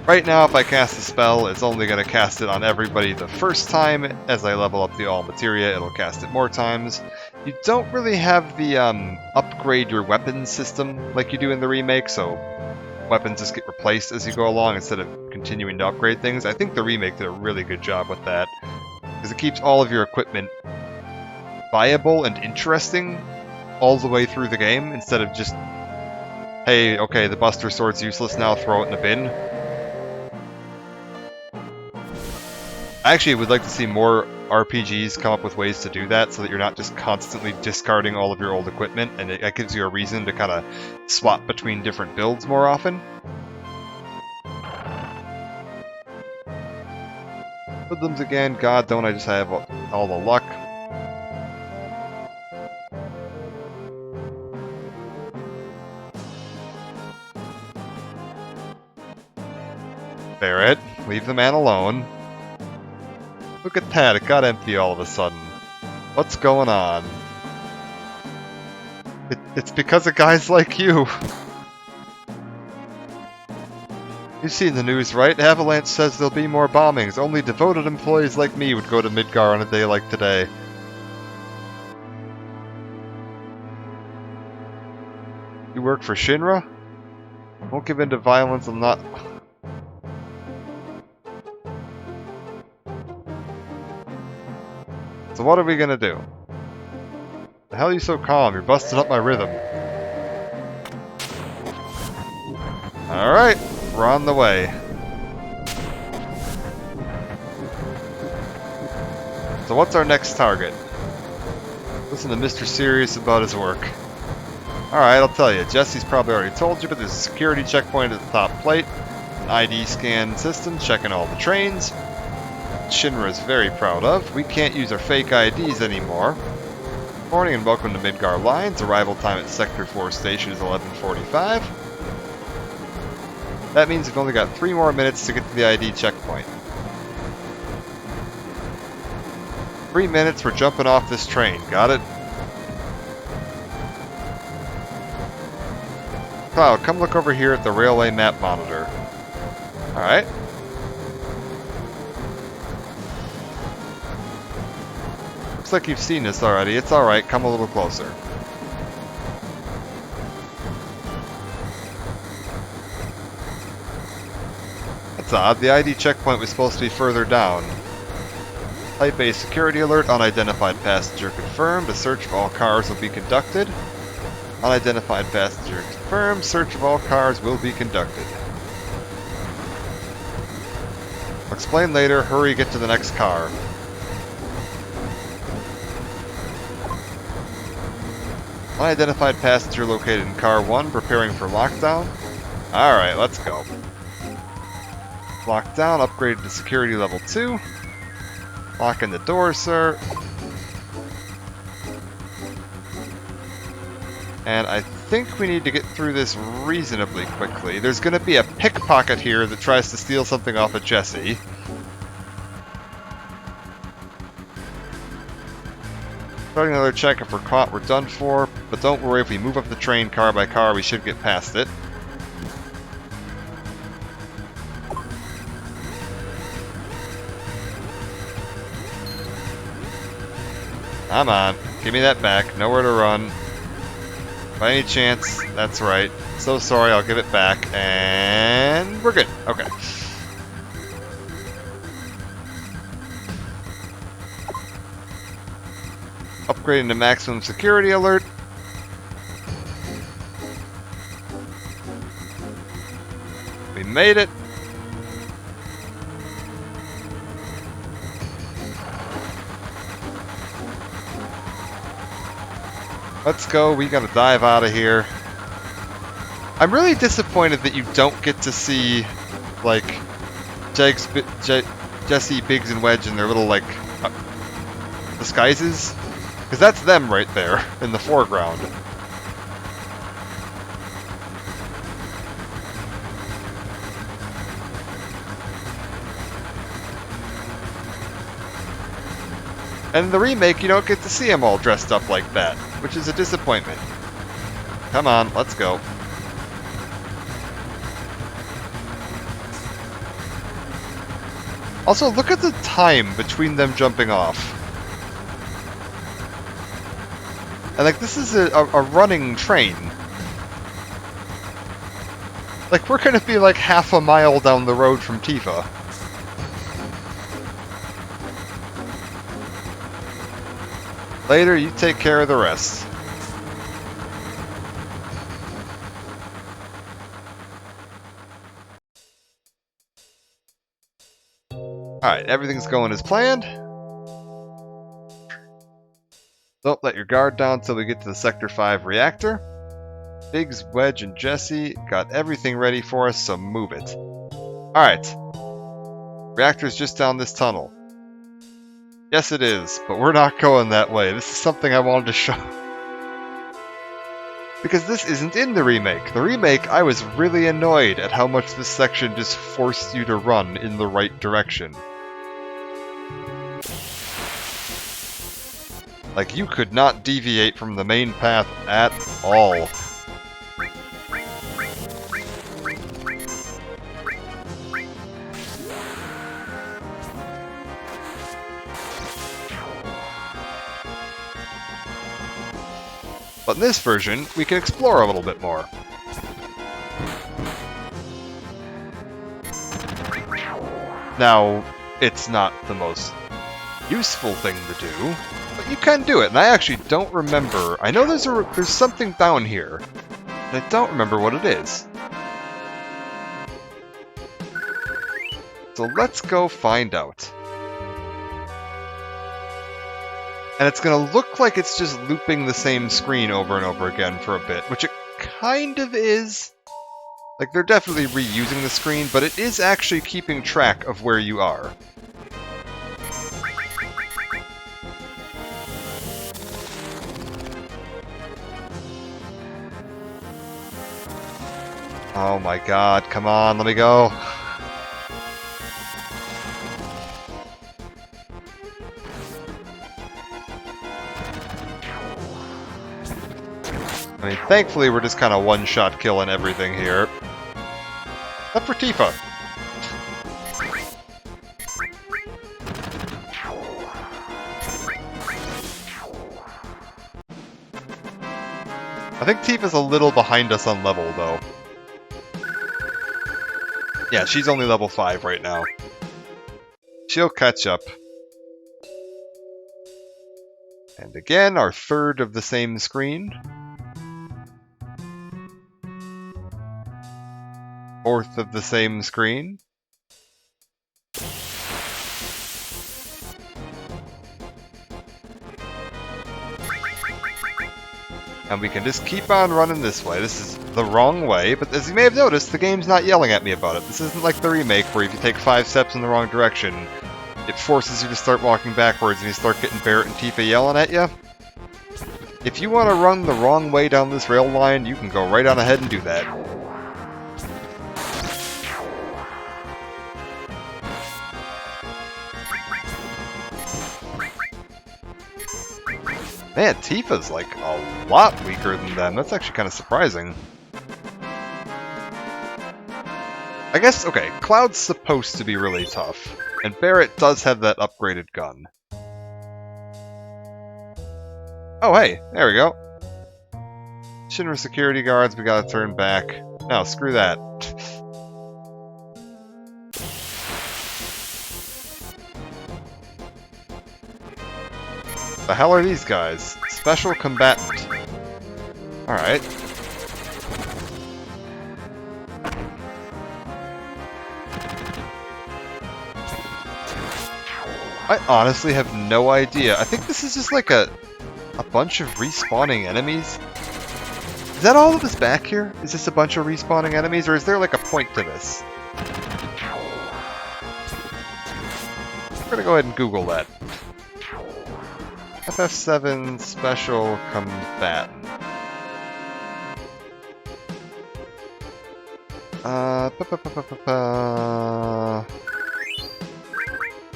Right now, if I cast a spell, it's only going to cast it on everybody the first time. As I level up the all materia, it'll cast it more times. You don't really have the upgrade your weapons system like you do in the remake, so weapons just get replaced as you go along instead of continuing to upgrade things. I think the remake did a really good job with that, because it keeps all of your equipment viable and interesting all the way through the game, instead of just, hey, okay, the Buster Sword's useless now, throw it in the bin. I actually would like to see more RPGs come up with ways to do that, so that you're not just constantly discarding all of your old equipment, and that gives you a reason to kind of swap between different builds more often. Hoodlums again, god, don't I just have all the luck. Barrett, leave the man alone. Look at that, it got empty all of a sudden. What's going on? It's because of guys like you. You've seen the news, right? Avalanche says there'll be more bombings. Only devoted employees like me would go to Midgar on a day like today. You work for Shinra? Won't give in to violence, I'm not... So what are we gonna do? The hell are you so calm? You're busting up my rhythm. Alright, we're on the way. So what's our next target? Listen to Mr. Serious about his work. Alright, I'll tell you. Jesse's probably already told you, but there's a security checkpoint at the top plate. An ID scan system checking all the trains. Shinra is very proud of. We can't use our fake IDs anymore. Good morning and welcome to Midgar Lines. Arrival time at Sector 4 station is 11:45. That means we've only got 3 more minutes to get to the ID checkpoint. 3 minutes, we're jumping off this train. Got it? Cloud, come look over here at the railway map monitor. Alright. Looks like you've seen this already. It's alright, come a little closer. That's odd. The ID checkpoint was supposed to be further down. Type A security alert. Unidentified passenger confirmed. A search of all cars will be conducted. Unidentified passenger confirmed. Search of all cars will be conducted. I'll explain later. Hurry, get to the next car. Unidentified passenger located in car 1, preparing for lockdown. Alright, let's go. Lockdown, upgraded to security level 2. Lock in the door, sir. And I think we need to get through this reasonably quickly. There's going to be a pickpocket here that tries to steal something off of Jesse. Starting another check. If we're caught, we're done for. But don't worry, if we move up the train car by car, we should get past it. Come on, give me that back. Nowhere to run. By any chance, that's right. So sorry, I'll give it back. And we're good. Okay. Upgrading to maximum security alert. We made it. Let's go, we gotta dive out of here. I'm really disappointed that you don't get to see, like, Jesse, Biggs, and Wedge in their little, like, disguises. Because that's them right there, in the foreground. And in the remake, you don't get to see them all dressed up like that, which is a disappointment. Come on, let's go. Also, look at the time between them jumping off. And, like, this is a running train. Like, we're gonna be, like, half a mile down the road from Tifa. Later, you take care of the rest. Alright, everything's going as planned. Don't let your guard down until we get to the Sector 5 reactor. Biggs, Wedge, and Jesse got everything ready for us, so move it. Alright. Reactor's just down this tunnel. Yes, it is, but we're not going that way. This is something I wanted to show. Because this isn't in the remake. The remake, I was really annoyed at how much this section just forced you to run in the right direction. Like, you could not deviate from the main path at all. But in this version, we can explore a little bit more. Now, it's not the most useful thing to do, but you can do it, and I actually don't remember. I know there's something down here, and I don't remember what it is. So let's go find out. And it's going to look like it's just looping the same screen over and over again for a bit, which it kind of is. Like, they're definitely reusing the screen, but it is actually keeping track of where you are. Oh my god, come on, let me go. I mean, thankfully we're just kind of one-shot killing everything here. Except for Tifa. I think Tifa's a little behind us on level, though. Yeah, she's only level 5 right now. She'll catch up. And again, our third of the same screen. Fourth of the same screen. And we can just keep on running this way. This is the wrong way, but as you may have noticed, the game's not yelling at me about it. This isn't like the remake where if you take 5 steps in the wrong direction, it forces you to start walking backwards and you start getting Barret and Tifa yelling at you. If you want to run the wrong way down this rail line, you can go right on ahead and do that. Man, Tifa's like a lot weaker than them. That's actually kind of surprising. I guess, okay, Cloud's supposed to be really tough, and Barret does have that upgraded gun. Oh, hey, there we go. Shinra security guards, we gotta turn back. No, screw that. The hell are these guys? Special combatant. Alright. I honestly have no idea. I think this is just like a bunch of respawning enemies. Is that all of us back here? Is this a bunch of respawning enemies, or is there like a point to this? We're gonna go ahead and Google that. FF7 Special Combatant.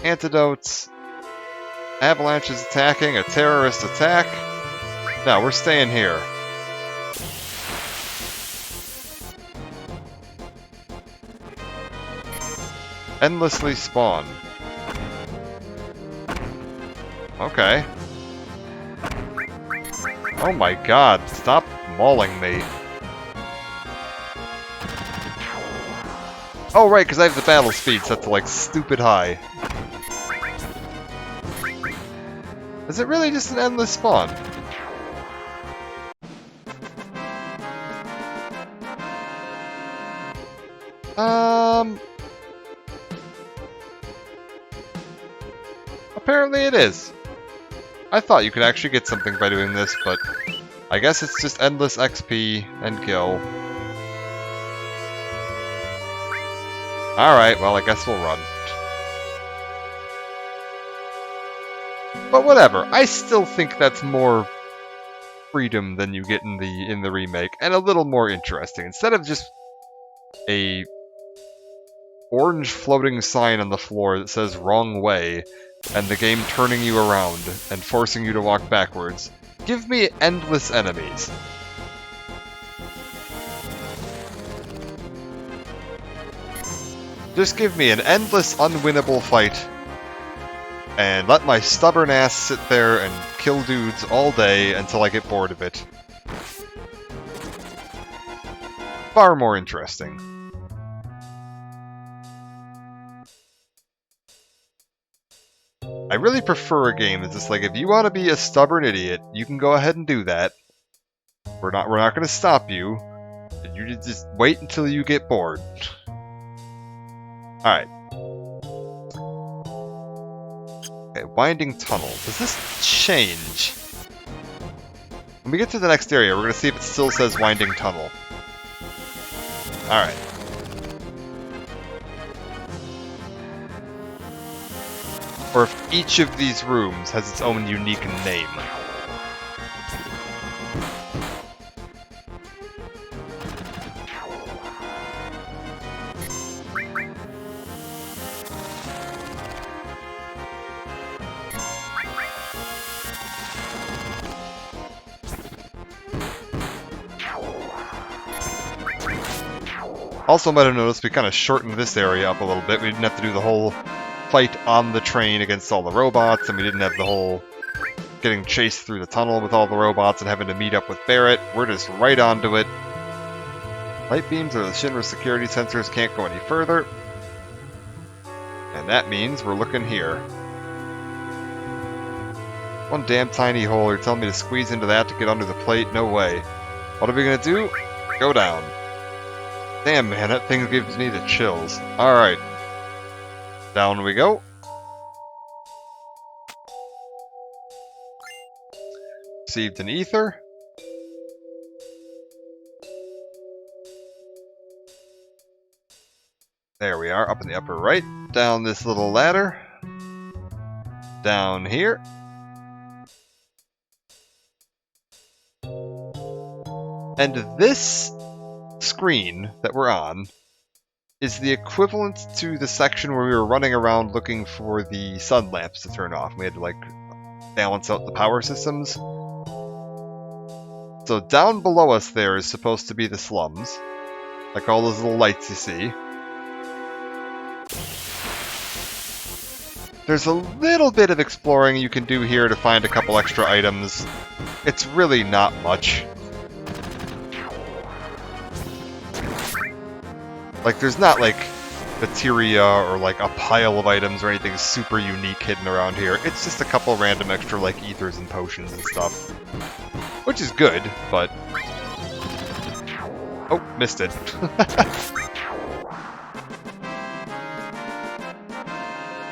Antidotes. Avalanche is attacking, a terrorist attack. No, we're staying here. Endlessly spawn. Okay. Oh my god, stop mauling me. Oh right, because I have the battle speed set to like stupid high. Is it really just an endless spawn? Apparently it is. I thought you could actually get something by doing this, but I guess it's just endless XP and kill. Alright, well I guess we'll run. But whatever, I still think that's more freedom than you get in the remake, and a little more interesting. Instead of just a orange floating sign on the floor that says wrong way, and the game turning you around and forcing you to walk backwards, give me endless enemies. Just give me an endless, unwinnable fight, and let my stubborn ass sit there and kill dudes all day until I get bored of it. far more interesting. I really prefer a game that's just like, if you want to be a stubborn idiot, you can go ahead and do that. We're not going to stop you. You just wait until you get bored. Alright. Okay, winding tunnel. Does this change? When we get to the next area, we're going to see if it still says winding tunnel. Alright. Or if each of these rooms has its own unique name. Also, might have noticed we kind of shortened this area up a little bit. We didn't have to do the whole fight on the train against all the robots, and we didn't have the whole getting chased through the tunnel with all the robots and having to meet up with Barrett. We're just right onto it. Light beams or the Shinra security sensors can't go any further. And that means we're looking here. One damn tiny hole. You're telling me to squeeze into that to get under the plate? No way. What are we gonna do? Go down. Damn, man, that thing gives me the chills. Alright. Down we go. Received an ether. There we are, up in the upper right. Down this little ladder. Down here. And this screen that we're on is the equivalent to the section where we were running around looking for the sun lamps to turn off. We had to, like, balance out the power systems. So down below us there is supposed to be the slums. Like all those little lights you see. There's a little bit of exploring you can do here to find a couple extra items. It's really not much. Like, there's not, like, materia or, like, a pile of items or anything super unique hidden around here. It's just a couple random extra, like, ethers and potions and stuff. Which is good, but... Oh, missed it.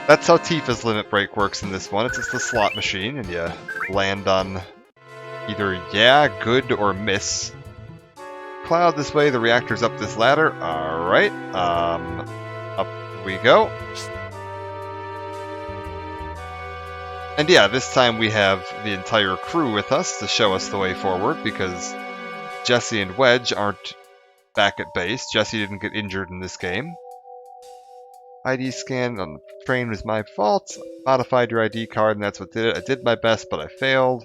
That's how Tifa's limit break works in this one. It's just a slot machine, and you land on either yeah, good, or miss. Cloud this way, the reactor's up this ladder. Alright, up we go. And yeah, this time we have the entire crew with us to show us the way forward, because Jesse and Wedge aren't back at base. Jesse didn't get injured in this game. ID scan on the train was my fault. Modified your ID card, and that's what did it. I did my best, but I failed.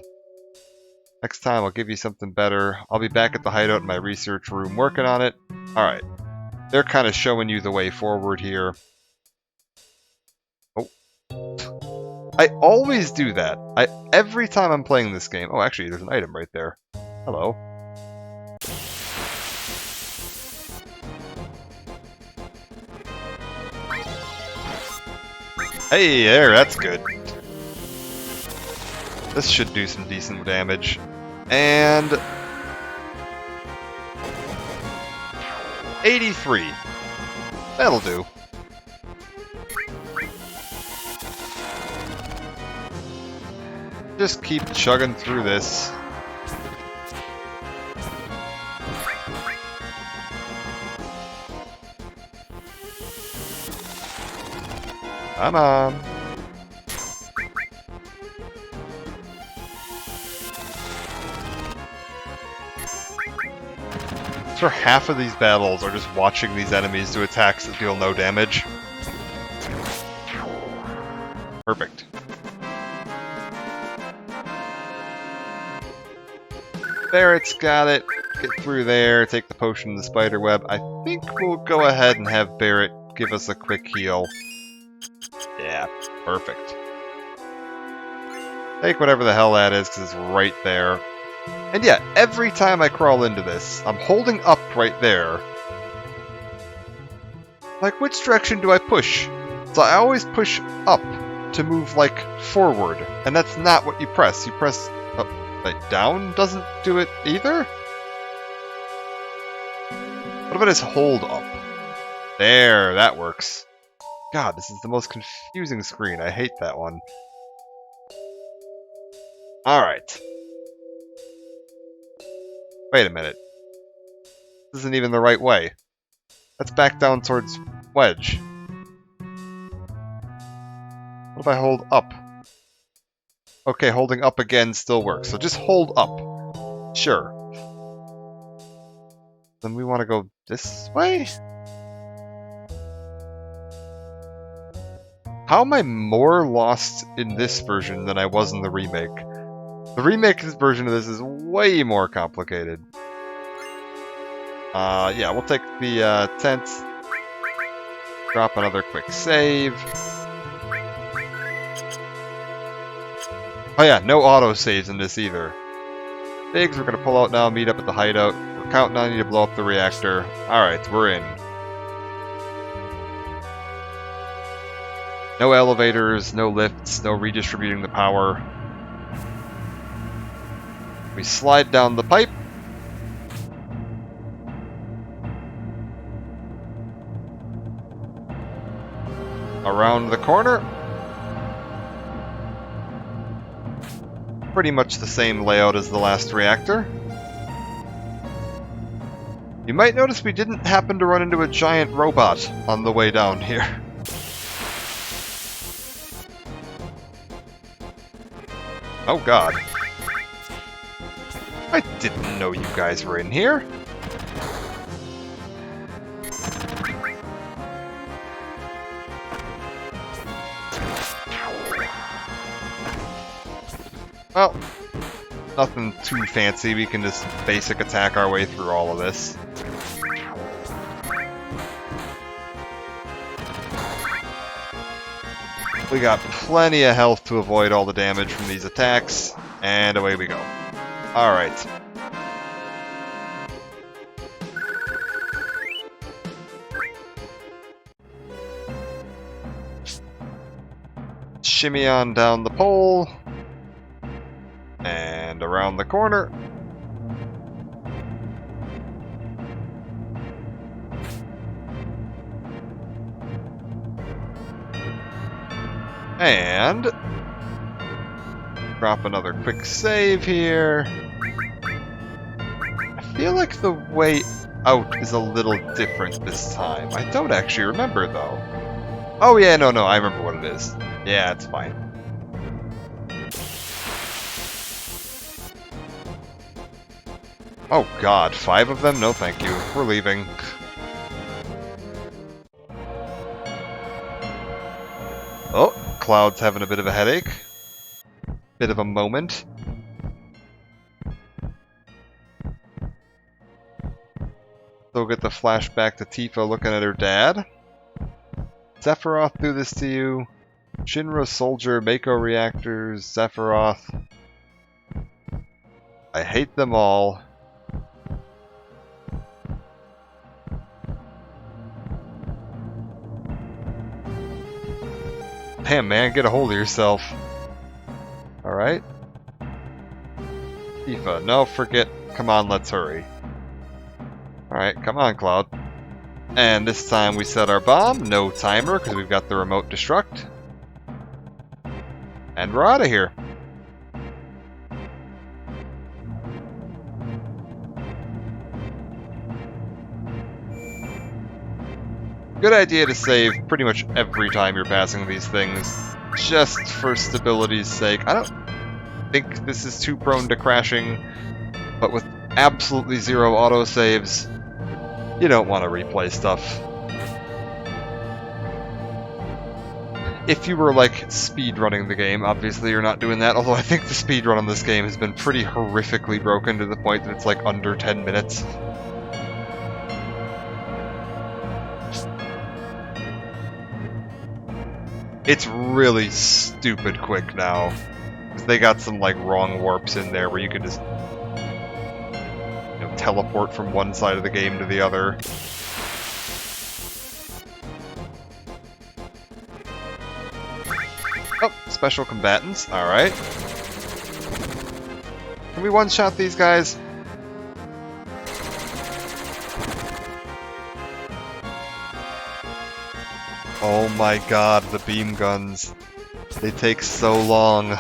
Next time, I'll give you something better. I'll be back at the hideout in my research room working on it. Alright. They're kind of showing you the way forward here. Oh. I always do that. Every time I'm playing this game... Oh, actually, there's an item right there. Hello. Hey, there, that's good. This should do some decent damage. And... 83. That'll do. Just keep chugging through this. Come on. For half of these battles are just watching these enemies do attacks that deal no damage. Perfect. Barrett's got it. Get through there, take the potion of the spider web. I think we'll go ahead and have Barrett give us a quick heal. Yeah, perfect. Take whatever the hell that is, because it's right there. And yeah, every time I crawl into this, I'm holding up right there. Like, which direction do I push? So I always push up to move, like, forward. And that's not what you press. You press up, like, down doesn't do it either? What if I just hold up? There, that works. God, this is the most confusing screen. I hate that one. Alright. Wait a minute. This isn't even the right way. Let's back down towards Wedge. What if I hold up? Okay, holding up again still works. So just hold up. Sure. Then we want to go this way? How am I more lost in this version than I was in the remake? The remake version of this is way more complicated. Yeah, we'll take the tent. Drop another quick save. Oh yeah, no auto saves in this either. Biggs, we're gonna pull out now, meet up at the hideout. We're counting on you to blow up the reactor. Alright, we're in. No elevators, no lifts, no redistributing the power. We slide down the pipe. Around the corner. Pretty much the same layout as the last reactor. You might notice we didn't happen to run into a giant robot on the way down here. Oh god. I didn't know you guys were in here. Well, nothing too fancy. We can just basic attack our way through all of this. We got plenty of health to avoid all the damage from these attacks, and away we go. Alright. Shimmy on down the pole. And around the corner. And drop another quick save here. I feel like the way out is a little different this time. I don't actually remember though. Oh yeah, no, I remember what it is. Yeah, it's fine. Oh god, 5 of them? No thank you. We're leaving. Oh, Cloud's having a bit of a headache. Bit of a moment. So we'll get the flashback to Tifa looking at her dad. Sephiroth do this to you. Shinra Soldier, Mako Reactors, Sephiroth. I hate them all. Damn, man, get a hold of yourself. Alright. Tifa, no, forget. Come on, let's hurry. Alright, come on, Cloud. And this time we set our bomb. No timer, because we've got the remote destruct. And we're out of here. Good idea to save pretty much every time you're passing these things, just for stability's sake. I don't think this is too prone to crashing, but with absolutely zero autosaves, you don't want to replay stuff. If you were, like, speedrunning the game, obviously you're not doing that, although I think the speedrun on this game has been pretty horrifically broken to the point that it's, like, under 10 minutes. It's really stupid quick now. Because they got some, like, wrong warps in there where you can just teleport from one side of the game to the other. Oh, special combatants. Alright. Can we one-shot these guys? Oh my god, the beam guns. They take so long.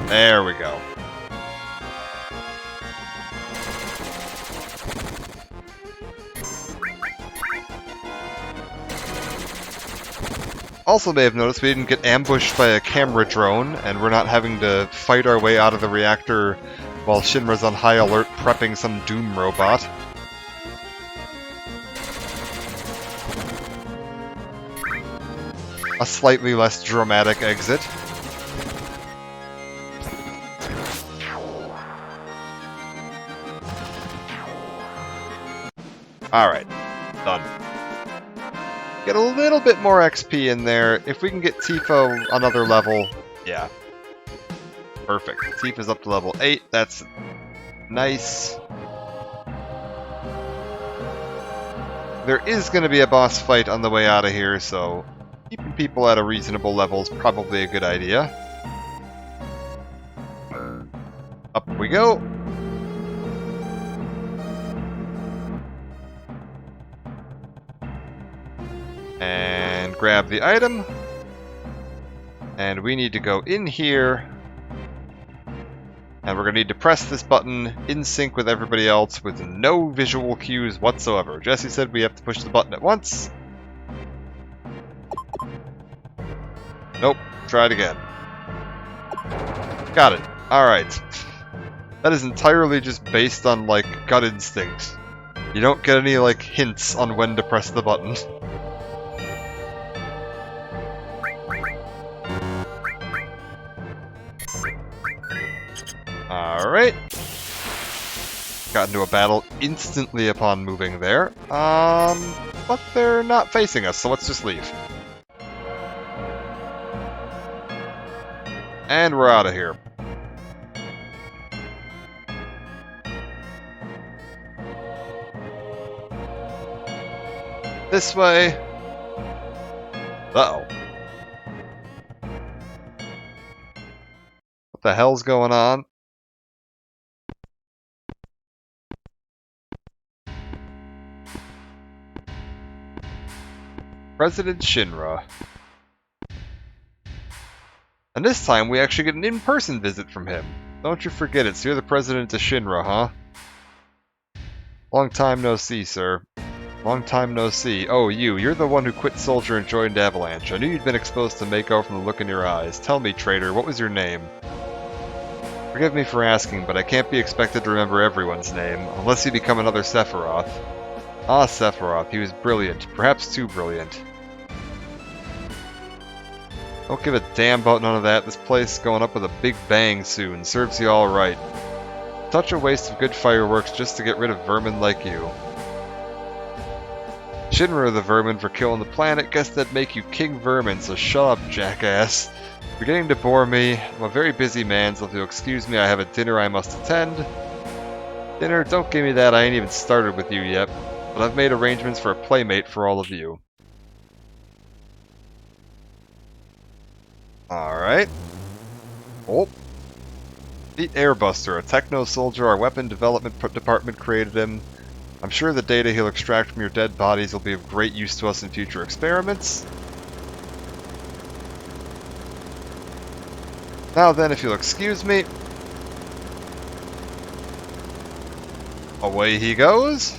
There we go. Also may have noticed we didn't get ambushed by a camera drone, and we're not having to fight our way out of the reactor while Shinra's on high alert prepping some Doom robot. A slightly less dramatic exit. Alright, done. Get a little bit more XP in there. If we can get Tifa another level, yeah. Perfect. Tifa's up to level 8, that's nice. There is going to be a boss fight on the way out of here, so keeping people at a reasonable level is probably a good idea. Up we go. And grab the item. And we need to go in here. And we're going to need to press this button in sync with everybody else with no visual cues whatsoever. Jesse said we have to push the button at once. Nope. Try it again. Got it. Alright. That is entirely just based on, like, gut instinct. You don't get any, like, hints on when to press the button. Alright. Got into a battle instantly upon moving there. But they're not facing us, so let's just leave. And we're out of here. This way. Uh-oh. What the hell's going on? President Shinra. And this time we actually get an in-person visit from him. Don't you forget it, so you're the president of Shinra, huh? Long time no see, sir. Long time no see. Oh, you're the one who quit Soldier and joined Avalanche. I knew you'd been exposed to Mako from the look in your eyes. Tell me, traitor, what was your name? Forgive me for asking, but I can't be expected to remember everyone's name, unless you become another Sephiroth. Ah, Sephiroth, he was brilliant. Perhaps too brilliant. Don't give a damn about none of that. This place is going up with a big bang soon. Serves you all right. Such a waste of good fireworks just to get rid of vermin like you. Shinra the vermin for killing the planet. Guess that'd make you King Vermin, so shut up, jackass. You're beginning to bore me. I'm a very busy man, so if you'll excuse me, I have a dinner I must attend. Dinner? Don't give me that. I ain't even started with you yet. But I've made arrangements for a playmate for all of you. Alright. Oh. Beat Airbuster, a techno soldier. Our weapon development department created him. I'm sure the data he'll extract from your dead bodies will be of great use to us in future experiments. Now then, if you'll excuse me. Away he goes.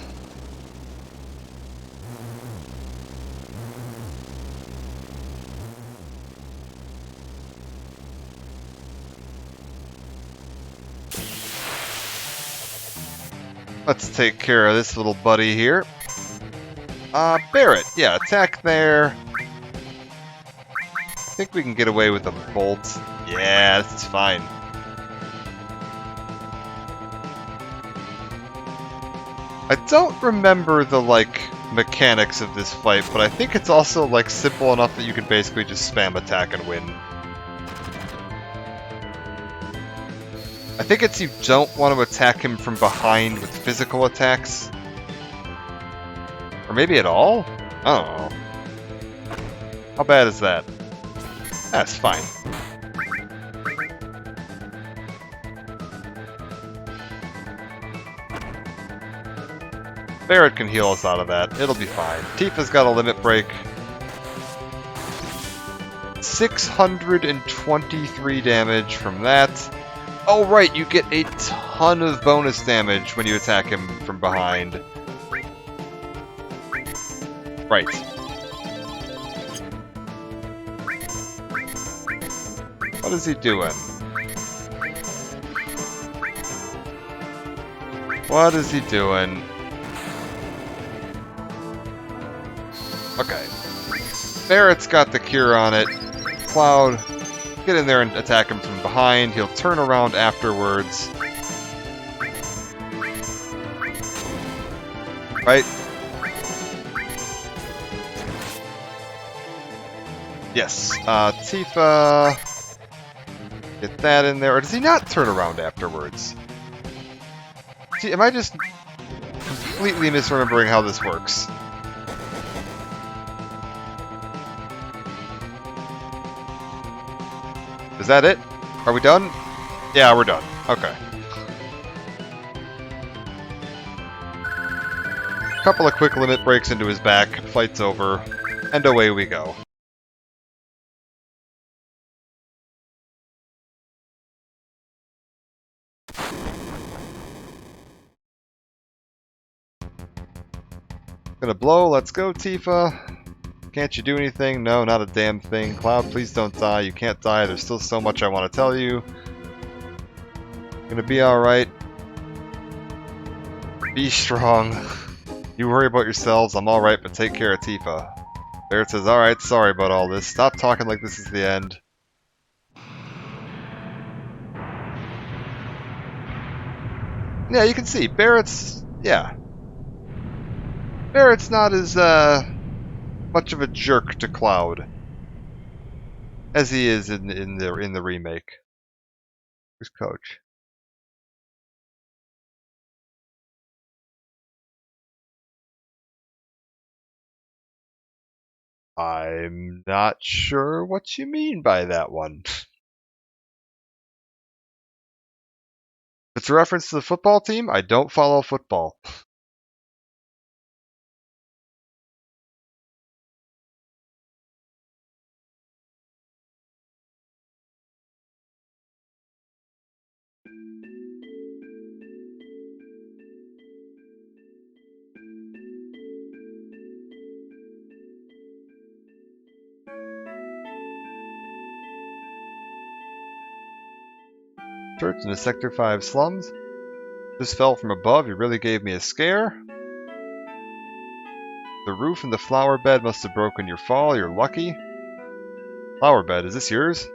Let's take care of this little buddy here. Barret, yeah, attack there. I think we can get away with the bolts. Yeah, this is fine. I don't remember the, like, mechanics of this fight, but I think it's also, like, simple enough that you can basically just spam attack and win. think it's you don't want to attack him from behind with physical attacks. Or maybe at all? I don't know. How bad is that? That's fine. Barret can heal us out of that. It'll be fine. Tifa's got a limit break. 623 damage from that. Oh right, you get a ton of bonus damage when you attack him from behind. Right. What is he doing? What is he doing? Okay. Barret's got the cure on it. Cloud, get in there and attack him from behind. He'll turn around afterwards. Right? Yes. Tifa. Get that in there. Or does he not turn around afterwards? See, am I just completely misremembering how this works? Is that it? Are we done? Yeah, we're done. Okay. Couple of quick limit breaks into his back, fight's over, and away we go. Gonna blow, let's go Tifa. Can't you do anything? No, not a damn thing. Cloud, please don't die. You can't die. There's still so much I want to tell you. Gonna be alright. Be strong. You worry about yourselves. I'm alright, but take care of Tifa. Barret says, alright, sorry about all this. Stop talking like this is the end. Yeah, you can see. Barret's... yeah. Barret's not as, much of a jerk to Cloud as he is in the remake. Who's Coach? I'm not sure what you mean by that one. If it's a reference to the football team, I don't follow football. Church in the Sector 5 slums. This fell from above, you really gave me a scare. The roof and the flower bed must have broken your fall, you're lucky. Flower bed, is this yours?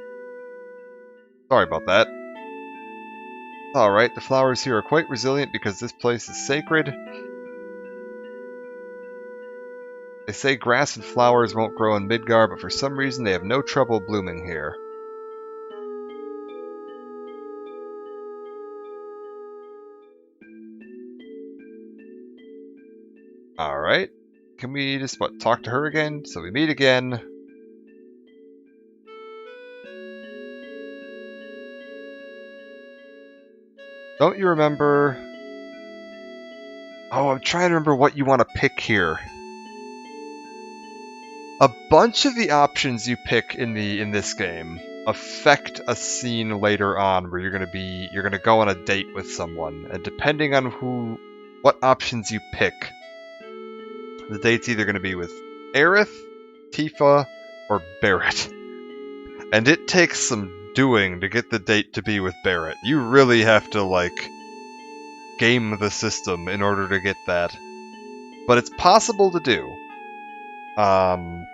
Sorry about that. Alright, the flowers here are quite resilient because this place is sacred. They say grass and flowers won't grow in Midgar, but for some reason they have no trouble blooming here. Alright. Can we just, talk to her again? So we meet again. Don't you remember... oh, I'm trying to remember what you want to pick here. A bunch of the options you pick in this game affect a scene later on where you're gonna go on a date with someone, and depending on what options you pick, the date's either gonna be with Aerith, Tifa, or Barret. And it takes some doing to get the date to be with Barret. You really have to, like, game the system in order to get that. But it's possible to do. And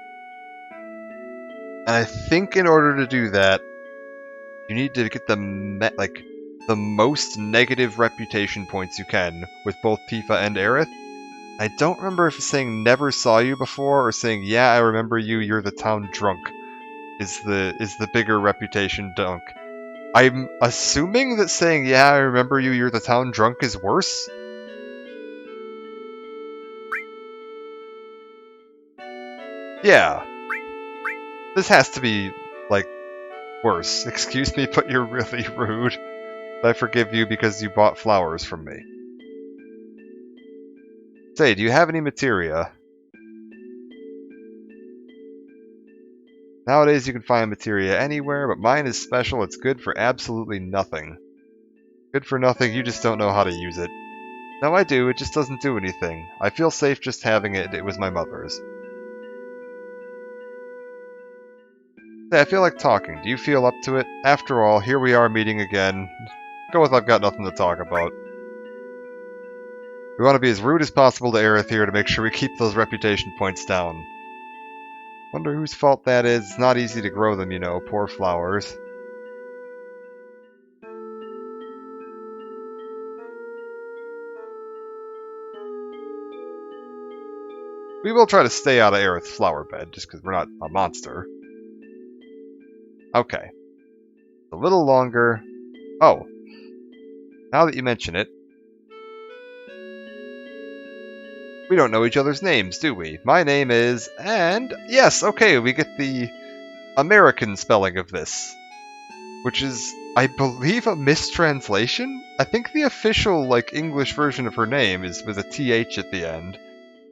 I think in order to do that, you need to get the most negative reputation points you can with both Tifa and Aerith. I don't remember if saying never saw you before or saying yeah I remember you, you're the town drunk is the bigger reputation dunk. I'm assuming that saying, yeah, I remember you, you're the town drunk is worse? Yeah. This has to be, like, worse. Excuse me, but you're really rude. I forgive you because you bought flowers from me. Say, do you have any materia? Nowadays you can find materia anywhere, but mine is special. It's good for absolutely nothing. Good for nothing, you just don't know how to use it. No, I do, it just doesn't do anything. I feel safe just having it. It was my mother's. Say, I feel like talking. Do you feel up to it? After all, here we are meeting again. Go with I've got nothing to talk about. We want to be as rude as possible to Aerith here to make sure we keep those reputation points down. Wonder whose fault that is. It's not easy to grow them, you know. Poor flowers. We will try to stay out of Aerith's flower bed, just because we're not a monster. Okay. A little longer. Oh. Now that you mention it. We don't know each other's names, do we? My name is... And... Yes, okay, we get the American spelling of this. Which is, I believe, a mistranslation? I think the official, like, English version of her name is with a TH at the end.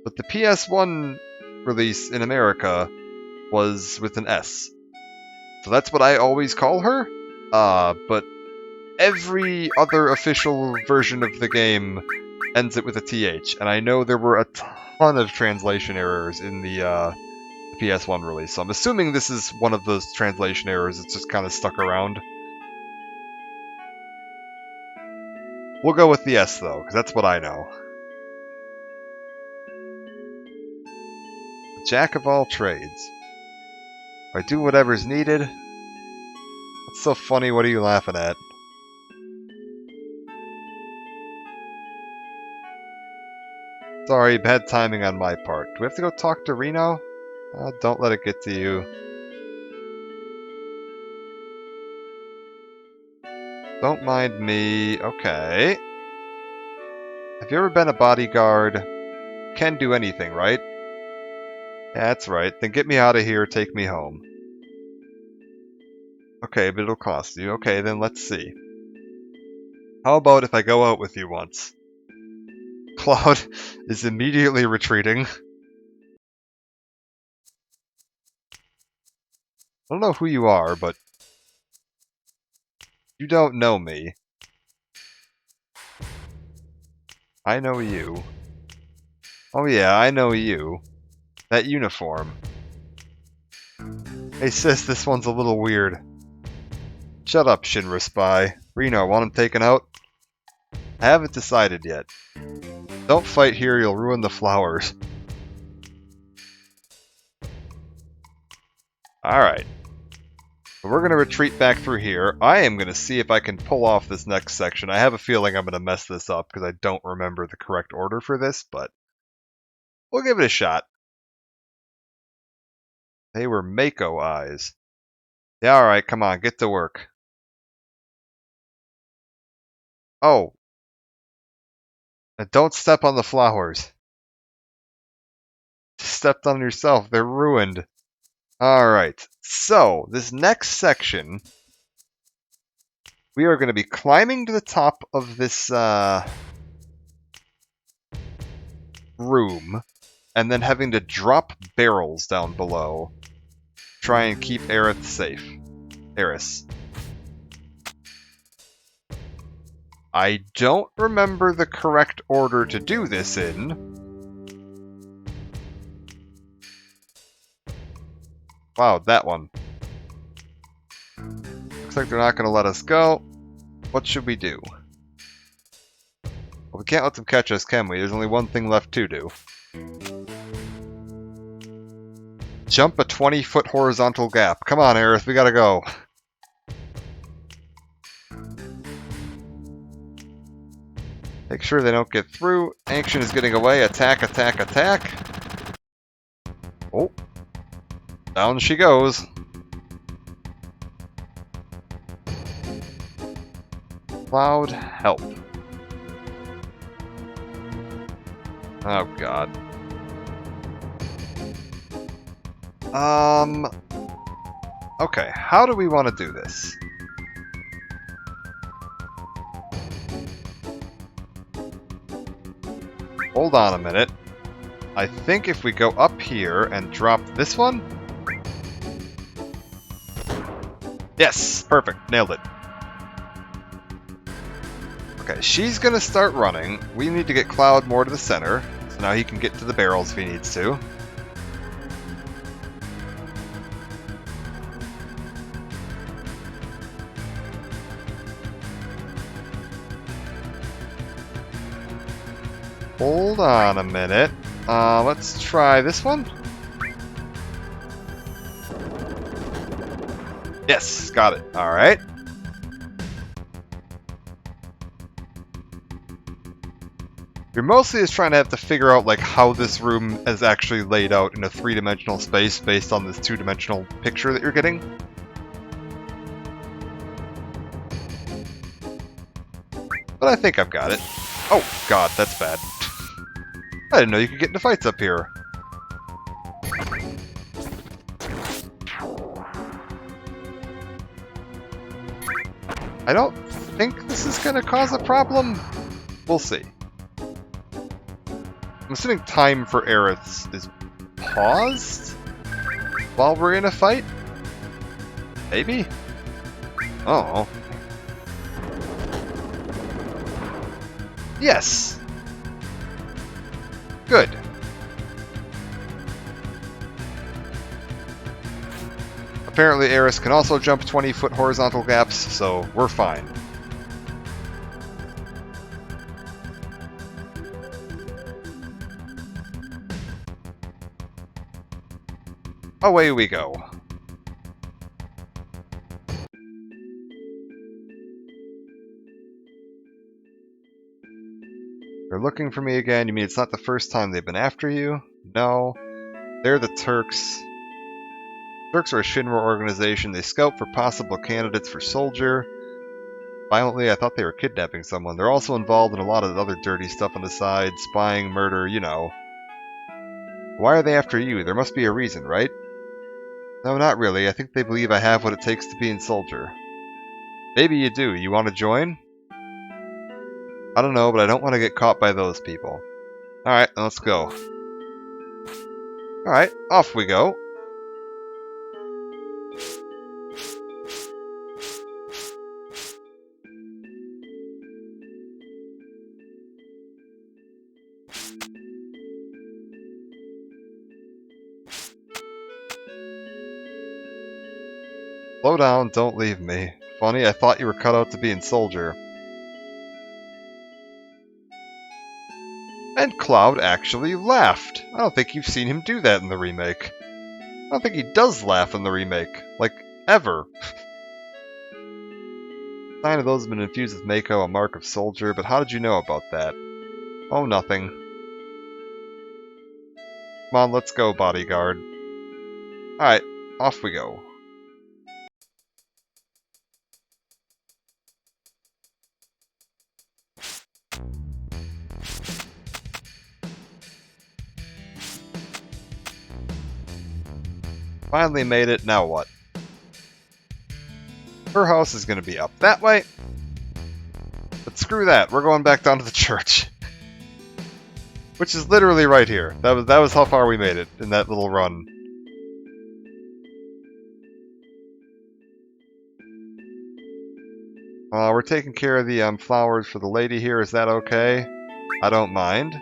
But the PS1 release in America was with an S. So that's what I always call her. But every other official version of the game ends it with a TH. And I know there were a ton of translation errors in the PS1 release. So I'm assuming this is one of those translation errors that's just kind of stuck around. We'll go with the S, though, because that's what I know. The Jack of all trades. I do whatever's needed. What's so funny? What are you laughing at? Sorry, bad timing on my part. Do we have to go talk to Reno? Don't let it get to you. Don't mind me. Okay. Have you ever been a bodyguard? Can do anything, right? Yeah, that's right. Then get me out of here, take me home. Okay, but it'll cost you. Okay, then let's see. How about if I go out with you once? Cloud is immediately retreating. I don't know who you are, but you don't know me. I know you. Oh yeah, I know you. That uniform. Hey sis, this one's a little weird. Shut up, Shinra Spy. Reno, want him taken out? I haven't decided yet. Don't fight here, you'll ruin the flowers. Alright. We're going to retreat back through here. I am going to see if I can pull off this next section. I have a feeling I'm going to mess this up because I don't remember the correct order for this, but we'll give it a shot. They were Mako eyes. Yeah, alright, come on, get to work. Oh. And don't step on the flowers. Just stepped on yourself, they're ruined. Alright, so this next section, we are going to be climbing to the top of this room, and then having to drop barrels down below. Try and keep Aerith safe. Eris. I don't remember the correct order to do this in. Wow, that one. Looks like they're not going to let us go. What should we do? Well, we can't let them catch us, can we? There's only one thing left to do. Jump a 20-foot horizontal gap. Come on, Aerith, we gotta go. Make sure they don't get through. Ancient is getting away. Attack, attack, attack. Oh. Down she goes. Cloud, help. Oh, God. Okay, how do we want to do this? Hold on a minute. I think if we go up here and drop this one... Yes! Perfect. Nailed it. Okay, she's gonna start running. We need to get Cloud more to the center, so now he can get to the barrels if he needs to. Hold on a minute. Let's try this one. Yes, got it. Alright. You're mostly just trying to have to figure out like how this room is actually laid out in a three-dimensional space based on this two-dimensional picture that you're getting. But I think I've got it. Oh, God, that's bad. I didn't know you could get into fights up here. I don't think this is going to cause a problem. We'll see. I'm assuming time for Aerith is paused while we're in a fight? Maybe? Oh. Yes! Good. Apparently Aerith can also jump 20-foot horizontal gaps, so we're fine. Away we go. They're looking for me again. You mean it's not the first time they've been after you? No. They're the Turks. Turks are a Shinra organization. They scout for possible candidates for soldier. Violently, I thought they were kidnapping someone. They're also involved in a lot of other dirty stuff on the side. Spying, murder, you know. Why are they after you? There must be a reason, right? No, not really. I think they believe I have what it takes to be a soldier. Maybe you do. You want to join? I don't know, but I don't want to get caught by those people. Alright, let's go. Alright, off we go. Slow down, don't leave me. Funny, I thought you were cut out to be a soldier. And Cloud actually laughed. I don't think you've seen him do that in the remake. I don't think he does laugh in the remake. Like, ever. Sign of those have been infused with Mako, a mark of soldier, but how did you know about that? Oh, nothing. Come on, let's go, bodyguard. Alright, off we go. Finally made it, now what? Her house is going to be up that way. But screw that, we're going back down to the church. Which is literally right here. That was how far we made it in that little run. We're taking care of the flowers for the lady here, is that okay? I don't mind.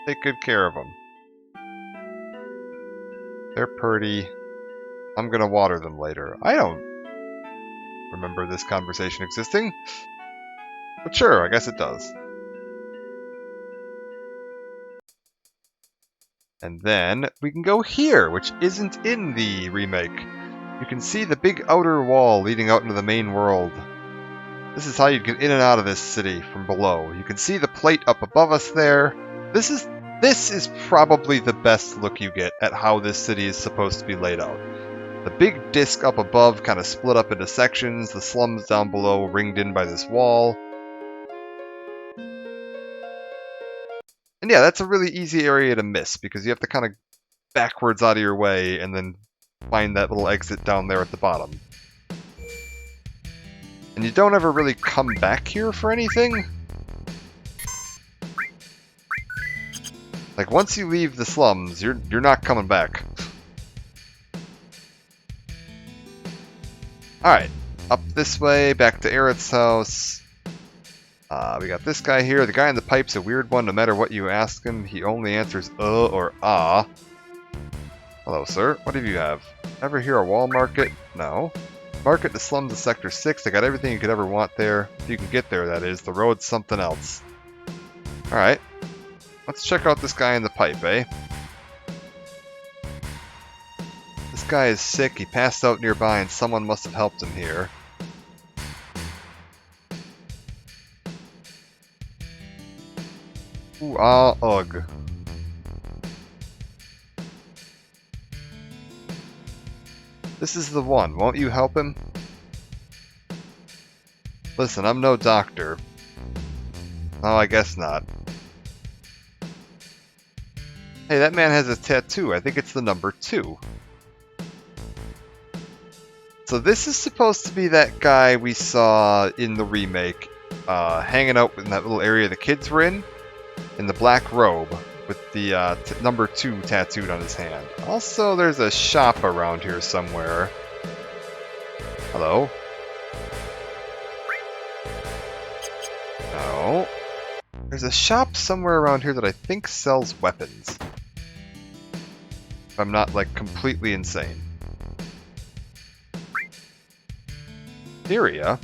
Take good care of them. They're pretty. I'm gonna water them later. I don't remember this conversation existing. But sure, I guess it does. And then we can go here, which isn't in the remake. You can see the big outer wall leading out into the main world. This is how you get in and out of this city from below. You can see the plate up above us there. This is probably the best look you get at how this city is supposed to be laid out. The big disc up above kind of split up into sections, the slums down below ringed in by this wall. And yeah, that's a really easy area to miss, because you have to kind of backwards out of your way and then find that little exit down there at the bottom. And you don't ever really come back here for anything. Like, once you leave the slums, you're not coming back. Alright, up this way, back to Aerith's house. We got this guy here. The guy in the pipe's a weird one. No matter what you ask him, he only answers or ah. Hello, sir. What do you have? Ever hear a wall market? No. Market the slums of Sector 6. They got everything you could ever want there. If you can get there, that is. The road's something else. Alright. Let's check out this guy in the pipe, eh? This guy is sick. He passed out nearby and someone must have helped him here. Ooh, ah, ugh. This is the one. Won't you help him? Listen, I'm no doctor. Oh, I guess not. Hey, that man has a tattoo. I think it's the number 2. So this is supposed to be that guy we saw in the remake, hanging out in that little area the kids were in the black robe, with the number 2 tattooed on his hand. Also, there's a shop around here somewhere. Hello? No. There's a shop somewhere around here that I think sells weapons. If I'm not, like, completely insane. Syria?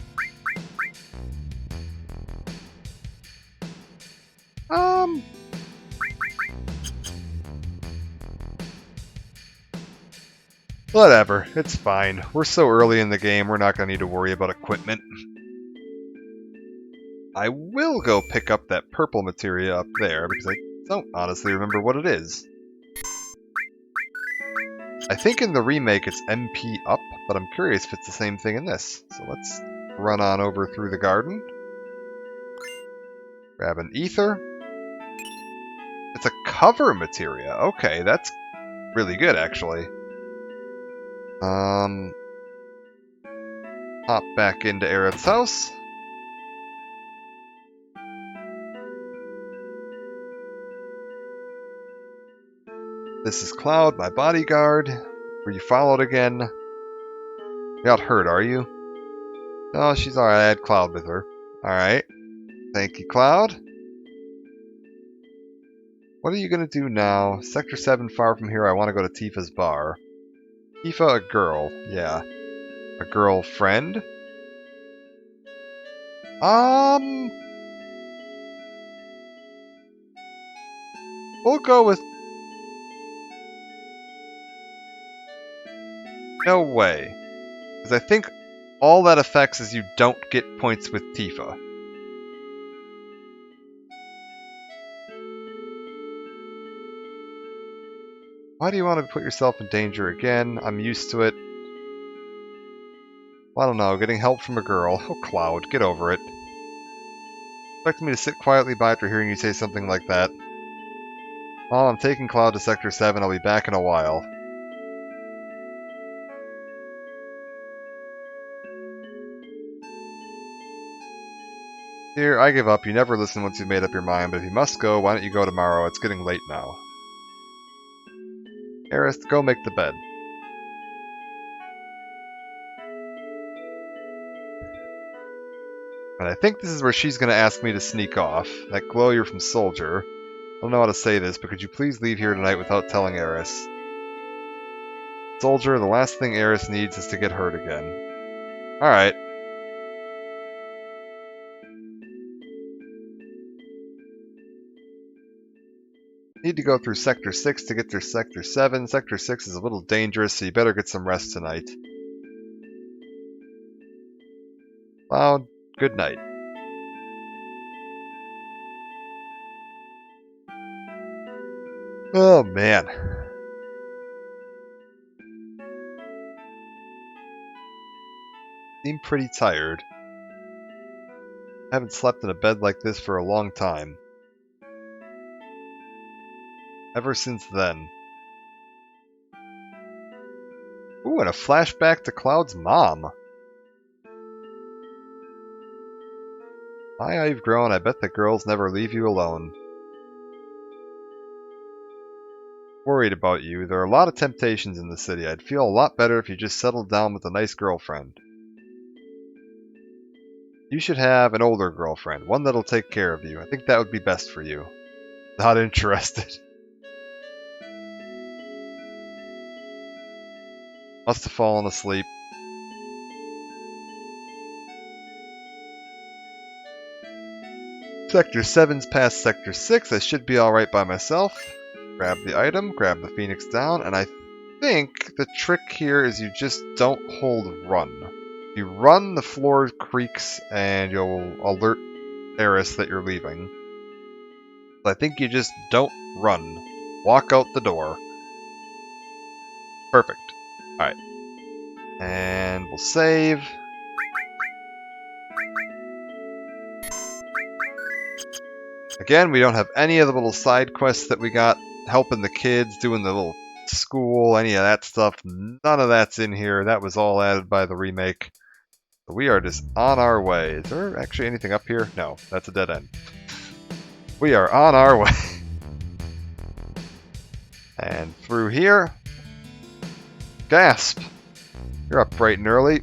Whatever, it's fine. We're so early in the game, we're not going to need to worry about equipment. I will go pick up that purple materia up there, because I don't honestly remember what it is. I think in the remake it's MP up, but I'm curious if it's the same thing in this. So let's run on over through the garden. Grab an ether. It's a cover materia. Okay, that's really good, actually. Hop back into Aerith's house. This is Cloud, my bodyguard. Were you followed again? You got hurt, are you? No, she's alright. I had Cloud with her. Alright. Thank you, Cloud. What are you gonna do now? Sector 7 far from here. I want to go to Tifa's bar. Tifa, a girl. Yeah. A girlfriend? We'll go with... No way. Because I think all that affects is you don't get points with Tifa. Why do you want to put yourself in danger again? I'm used to it. Well, I don't know, getting help from a girl. Oh, Cloud, get over it. Expect me to sit quietly by after hearing you say something like that. Well, I'm taking Cloud to Sector 7. I'll be back in a while. Dear, I give up. You never listen once you've made up your mind, but if you must go, why don't you go tomorrow? It's getting late now. Aerith, go make the bed. And I think this is where she's going to ask me to sneak off. That glow, you're from Soldier. I don't know how to say this, but could you please leave here tonight without telling Aerith? Soldier, the last thing Aerith needs is to get hurt again. Alright. Need to go through Sector 6 to get to Sector 7. Sector 6 is a little dangerous, so you better get some rest tonight. Cloud, good night. Oh, man. seem pretty tired. I haven't slept in a bed like this for a long time. Ever since then. Ooh, and a flashback to Cloud's mom. My, how you've grown. I bet the girls never leave you alone. Worried about you. There are a lot of temptations in the city. I'd feel a lot better if you just settled down with a nice girlfriend. You should have an older girlfriend, one that'll take care of you. I think that would be best for you. Not interested. Must have fallen asleep. Sector 7's past Sector 6. I should be alright by myself. Grab the item, grab the Phoenix down, and I think the trick here is you just don't hold run. If you run, the floor creaks and you'll alert Eris that you're leaving. I think you just don't run. Walk out the door. Perfect. Alright. And we'll save. Again, we don't have any of the little side quests that we got. Helping the kids, doing the little school, any of that stuff. None of that's in here. That was all added by the remake. So we are just on our way. Is there actually anything up here? No, that's a dead end. We are on our way. And through here. Gasp! You're up bright and early.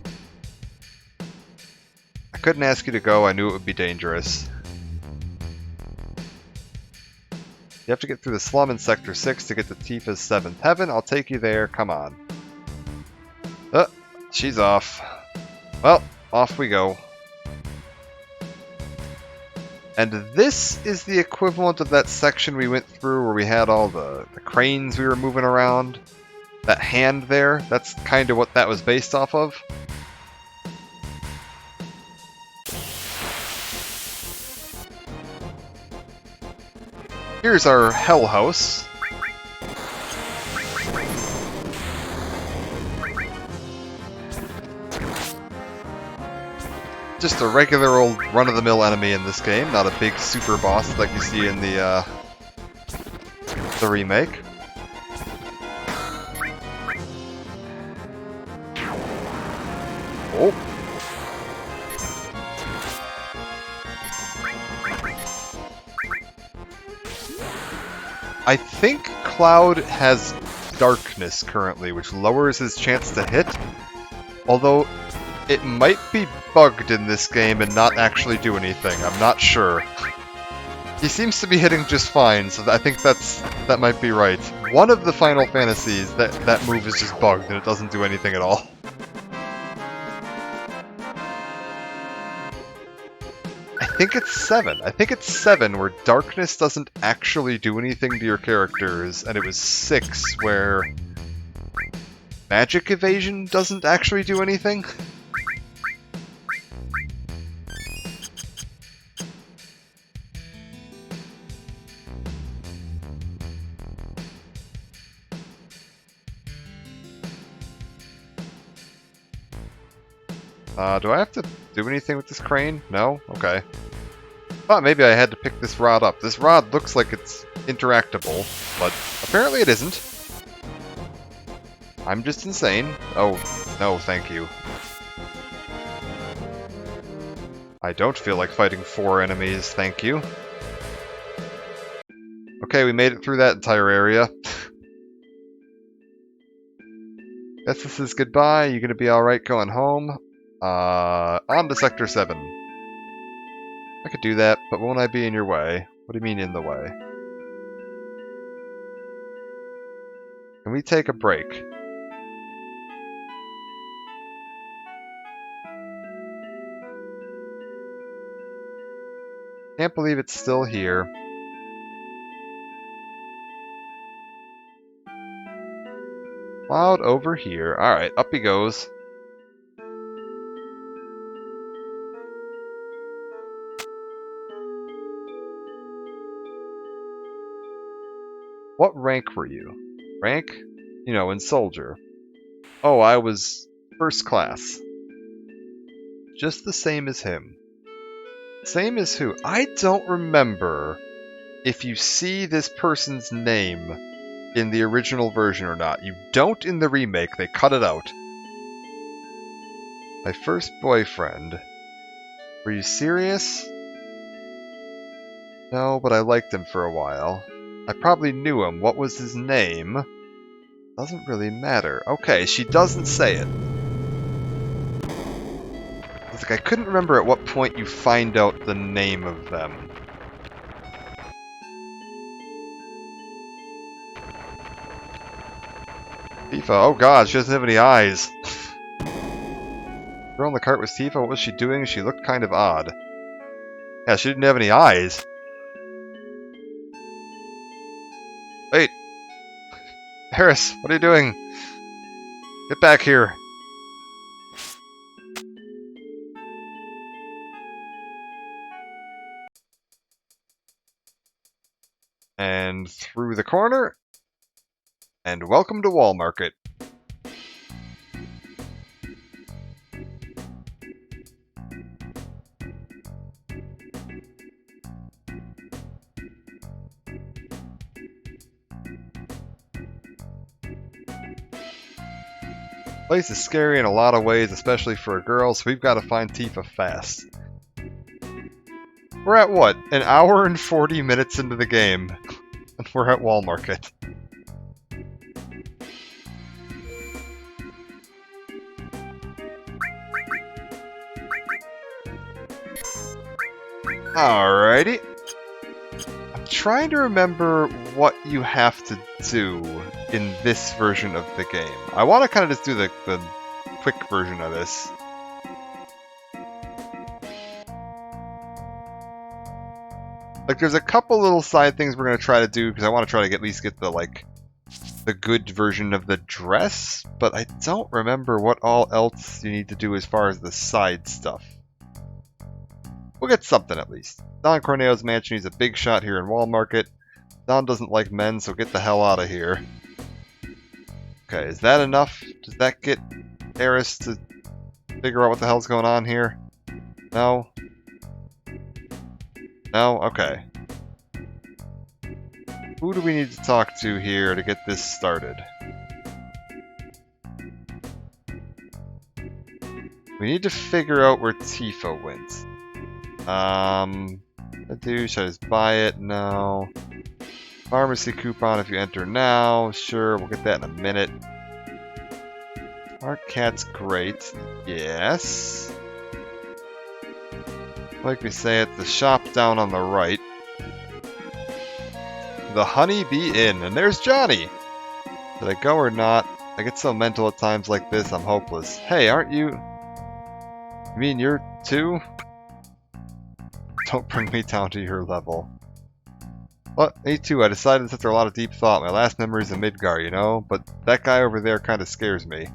I couldn't ask you to go. I knew it would be dangerous. You have to get through the slum in Sector 6 to get to Tifa's 7th heaven. I'll take you there. Come on. She's off. Well, off we go. And this is the equivalent of that section we went through where we had all the cranes we were moving around. That hand there, that's kind of what that was based off of. Here's our Hell House. Just a regular old run-of-the-mill enemy in this game, not a big super boss like you see in the remake. Oh. I think Cloud has darkness currently, which lowers his chance to hit. That it might be bugged in this game and not actually do anything. I'm not sure. He seems to be hitting just fine, so I think that might be right. One of the Final Fantasies, that move is just bugged and it doesn't do anything at all. I think it's 7. I think it's 7 where darkness doesn't actually do anything to your characters, and it was 6 where magic evasion doesn't actually do anything. Do I have to do anything with this crane? No? Okay. Thought maybe I had to pick this rod up. This rod looks like it's interactable, but apparently it isn't. I'm just insane. Oh, no, thank you. I don't feel like fighting 4 enemies, thank you. Okay, we made it through that entire area. Guess this is goodbye. You gonna be alright going home? On to Sector 7. I could do that, but won't I be in your way? What do you mean in the way? Can we take a break? Can't believe it's still here. Cloud over here. Alright, up he goes. What rank were you? Rank? You know, in soldier. Oh, I was first class. just the same as him. Same as who? I don't remember if you see this person's name in the original version or not. You don't in the remake, they cut it out. My first boyfriend. Were you serious? No, but I liked him for a while. I probably knew him. What was his name? Doesn't really matter. Okay, she doesn't say it. It's like I couldn't remember at what point you find out the name of them. Tifa, oh god, she doesn't have any eyes. Girl in the cart was Tifa, what was she doing? She looked kind of odd. Yeah, she didn't have any eyes. Wait! Harris, what are you doing? Get back here. And through the corner. And welcome to Wall Market. The place is scary in a lot of ways, especially for a girl, so we've got to find Tifa fast. We're at what? An hour and 40 minutes into the game, and we're at Wall Market. Alrighty. I'm trying to remember what you have to do in this version of the game. I want to kind of just do the quick version of this. Like, there's a couple little side things we're going to try to do, because I want to try to at least get the, like, the good version of the dress, but I don't remember what all else you need to do as far as the side stuff. We'll get something at least. Don Corneo's mansion needs a big shot here in Wall Market. Don doesn't like men, so get the hell out of here. Okay, is that enough? Does that get Eris to figure out what the hell's going on here? No? No? Okay. Who do we need to talk to here to get this started? We need to figure out where Tifa went. Should I just buy it? No. Pharmacy coupon if you enter now. Sure, we'll get that in a minute. Our cat's great. Yes. Like we say, it's the shop down on the right. The Honey Bee Inn. And there's Johnny! Did I go or not? I get so mental at times like this, I'm hopeless. Hey, aren't you... You mean you're two? Don't bring me down to your level. Well, me too. I decided after a lot of deep thought. My last memory is in Midgar, you know? But that guy over there kind of scares me.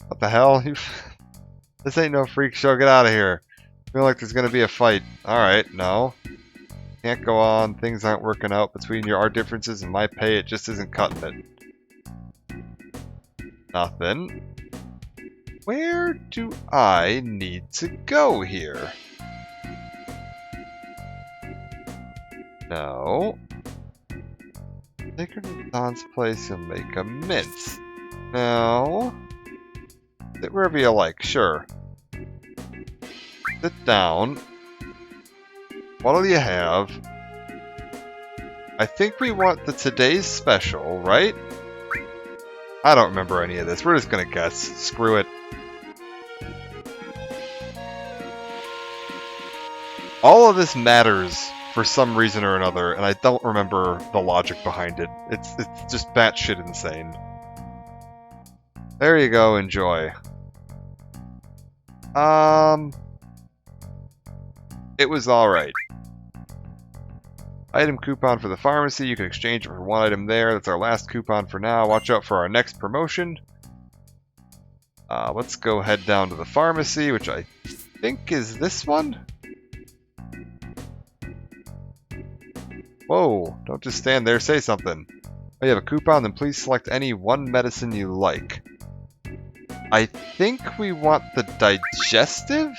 What the hell? This ain't no freak show. Get out of here. I feel like there's going to be a fight. Alright, no. Can't go on. Things aren't working out between our differences and my pay. It just isn't cutting it. Nothing. Where do I need to go here? No. Take her to Don's place and make a mint. No. Sit wherever you like, sure. Sit down. What do you have? I think we want the today's special, right? I don't remember any of this. We're just gonna guess. Screw it. All of this matters for some reason or another, and I don't remember the logic behind it. It's just batshit insane. There you go, enjoy. It was alright. Item coupon for the pharmacy. You can exchange it for one item there. That's our last coupon for now. Watch out for our next promotion. Let's go head down to the pharmacy, which I think is this one? Whoa, don't just stand there, say something. Oh, you have a coupon? Then please select any one medicine you like. I think we want the digestive?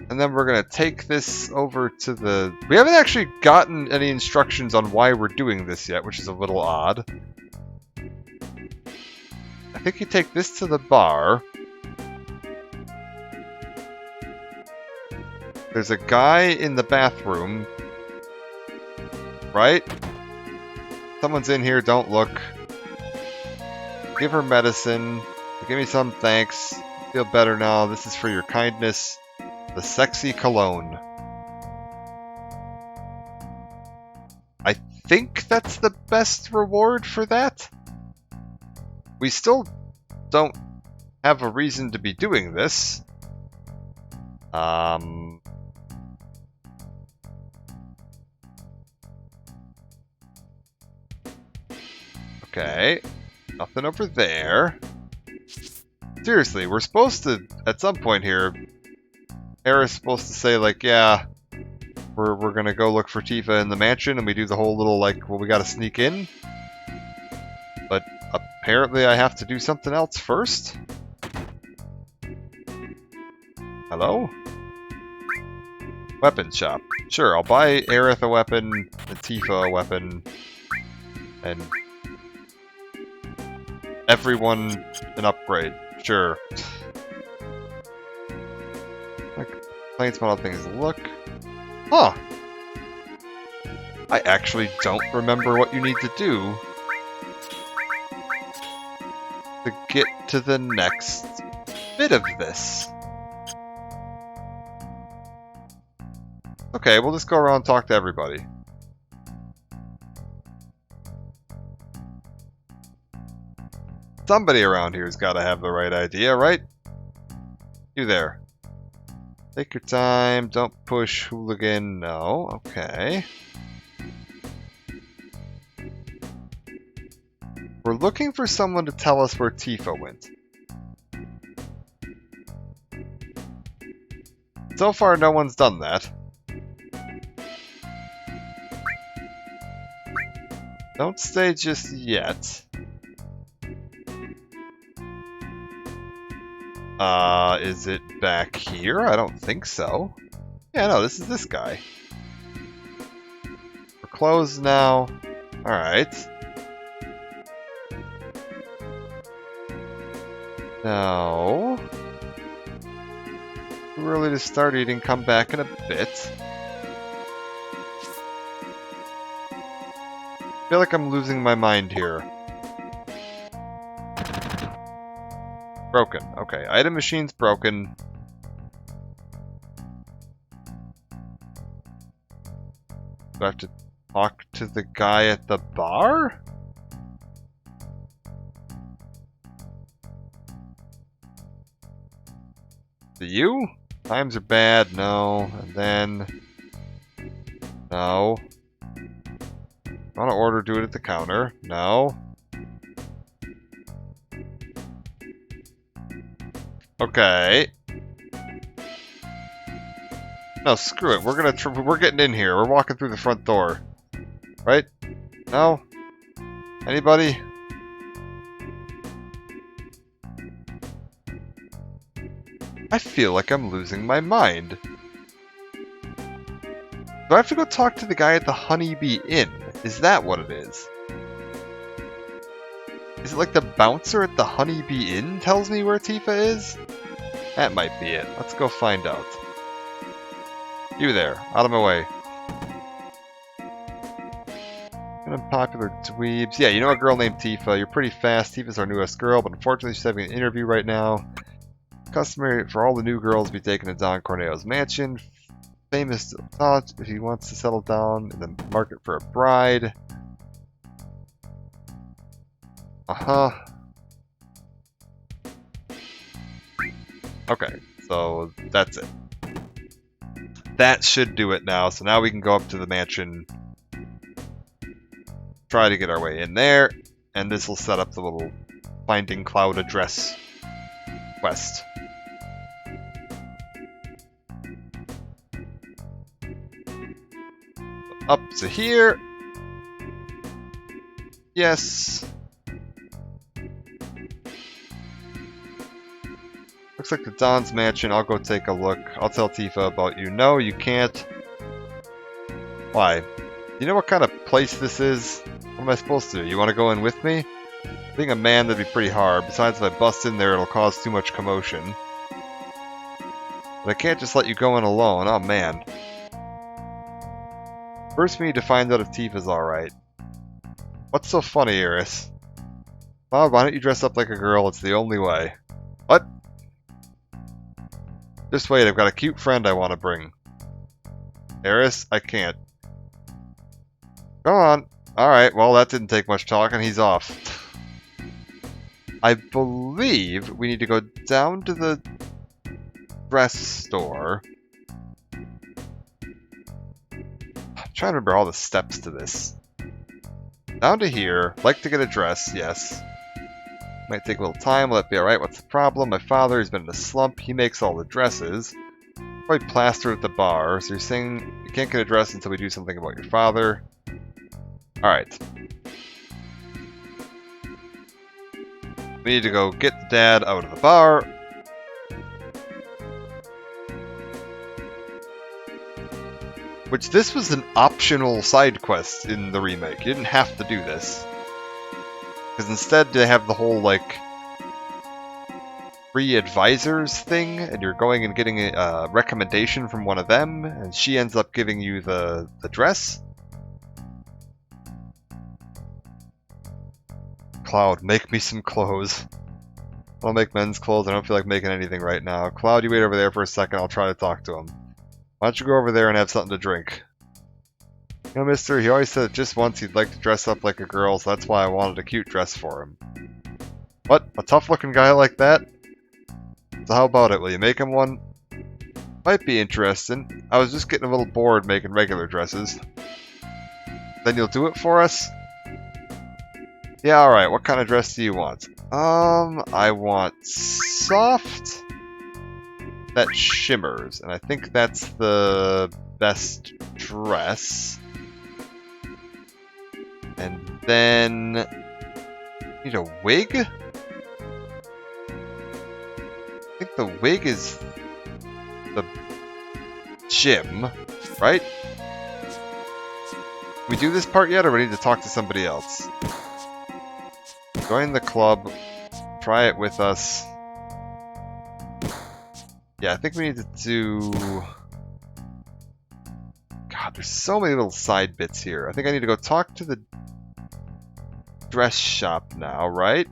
And then we're gonna take this over to the... We haven't actually gotten any instructions on why we're doing this yet, which is a little odd. I think you take this to the bar. There's a guy in the bathroom. Right? Someone's in here, don't look. Give her medicine. Give me some, thanks. Feel better now. This is for your kindness. The sexy cologne. I think that's the best reward for that. We still don't have a reason to be doing this. Okay. Nothing over there. Seriously, we're supposed to, at some point here, Era's supposed to say, like, yeah, we're gonna go look for Tifa in the mansion, and we do the whole little, like, well, we gotta sneak in. But apparently I have to do something else first. Hello? Weapon shop. Sure, I'll buy Aerith a weapon, and Tifa a weapon, and everyone an upgrade. Sure. Plain small things look. Huh. I actually don't remember what you need to do to get to the next bit of this. Okay, we'll just go around and talk to everybody. Somebody around here's got to have the right idea, right? You there. Take your time, don't push, hooligan, no, okay. We're looking for someone to tell us where Tifa went. So far, no one's done that. Don't stay just yet. Is it back here? I don't think so. Yeah, no, this is this guy. We're closed now. Alright. No. Too early to start eating, come back in a bit. I feel like I'm losing my mind here. Broken. Okay, item machine's broken. Do I have to talk to the guy at the bar? To you? Times are bad, no. And then... No. I want to order, do it at the counter. No. Okay. No, screw it. We're getting in here. We're walking through the front door. Right? No? Anybody? I feel like I'm losing my mind. Do I have to go talk to the guy at the Honeybee Inn? Is that what it is? Is it like the bouncer at the Honeybee Inn tells me where Tifa is? That might be it. Let's go find out. You there. Out of my way. Unpopular dweebs. Yeah, you know a girl named Tifa. You're pretty fast. Tifa's our newest girl, but unfortunately she's having an interview right now. Customary for all the new girls to be taken to Don Corneo's mansion. Famous thought if he wants to settle down in the market for a bride. Uh-huh. Okay, so that's it. That should do it now. So now we can go up to the mansion. Try to get our way in there. And this will set up the little Finding Cloud address quest. Up to here. Yes. Looks like the Don's Mansion. I'll go take a look. I'll tell Tifa about you. No, you can't. Why? You know what kind of place this is? What am I supposed to do? You want to go in with me? Being a man, that'd be pretty hard. Besides, if I bust in there, it'll cause too much commotion. But I can't just let you go in alone. Oh, man. First, we need to find out if Tifa's alright. What's so funny, Iris? Well, why don't you dress up like a girl? It's the only way. What? Just wait, I've got a cute friend I want to bring. Eris, I can't. Go on. Alright, well that didn't take much talking, he's off. I believe we need to go down to the dress store. I'm trying to remember all the steps to this. Down to here, like to get a dress, yes. Might take a little time, will that be alright? What's the problem? My father, he's been in a slump, he makes all the dresses. Probably plastered at the bar, so you're saying you can't get a dress until we do something about your father. Alright. We need to go get the dad out of the bar. Which, this was an optional side quest in the remake. You didn't have to do this. Because instead they have the whole, like, free advisors thing, and you're going and getting a recommendation from one of them, and she ends up giving you the dress. Cloud, make me some clothes. I'll make men's clothes, I don't feel like making anything right now. Cloud, you wait over there for a second, I'll try to talk to him. Why don't you go over there and have something to drink? You know, mister, he always said just once he'd like to dress up like a girl, so that's why I wanted a cute dress for him. What? A tough-looking guy like that? So how about it? Will you make him one? Might be interesting. I was just getting a little bored making regular dresses. Then you'll do it for us? Yeah, alright. What kind of dress do you want? I want soft that shimmers, and I think that's the best dress. And then need a wig? I think the wig is the gym, right? We do this part yet, or we need to talk to somebody else? Join the club. Try it with us. Yeah, I think we need to do... God, there's so many little side bits here. I think I need to go talk to the dress shop now, right?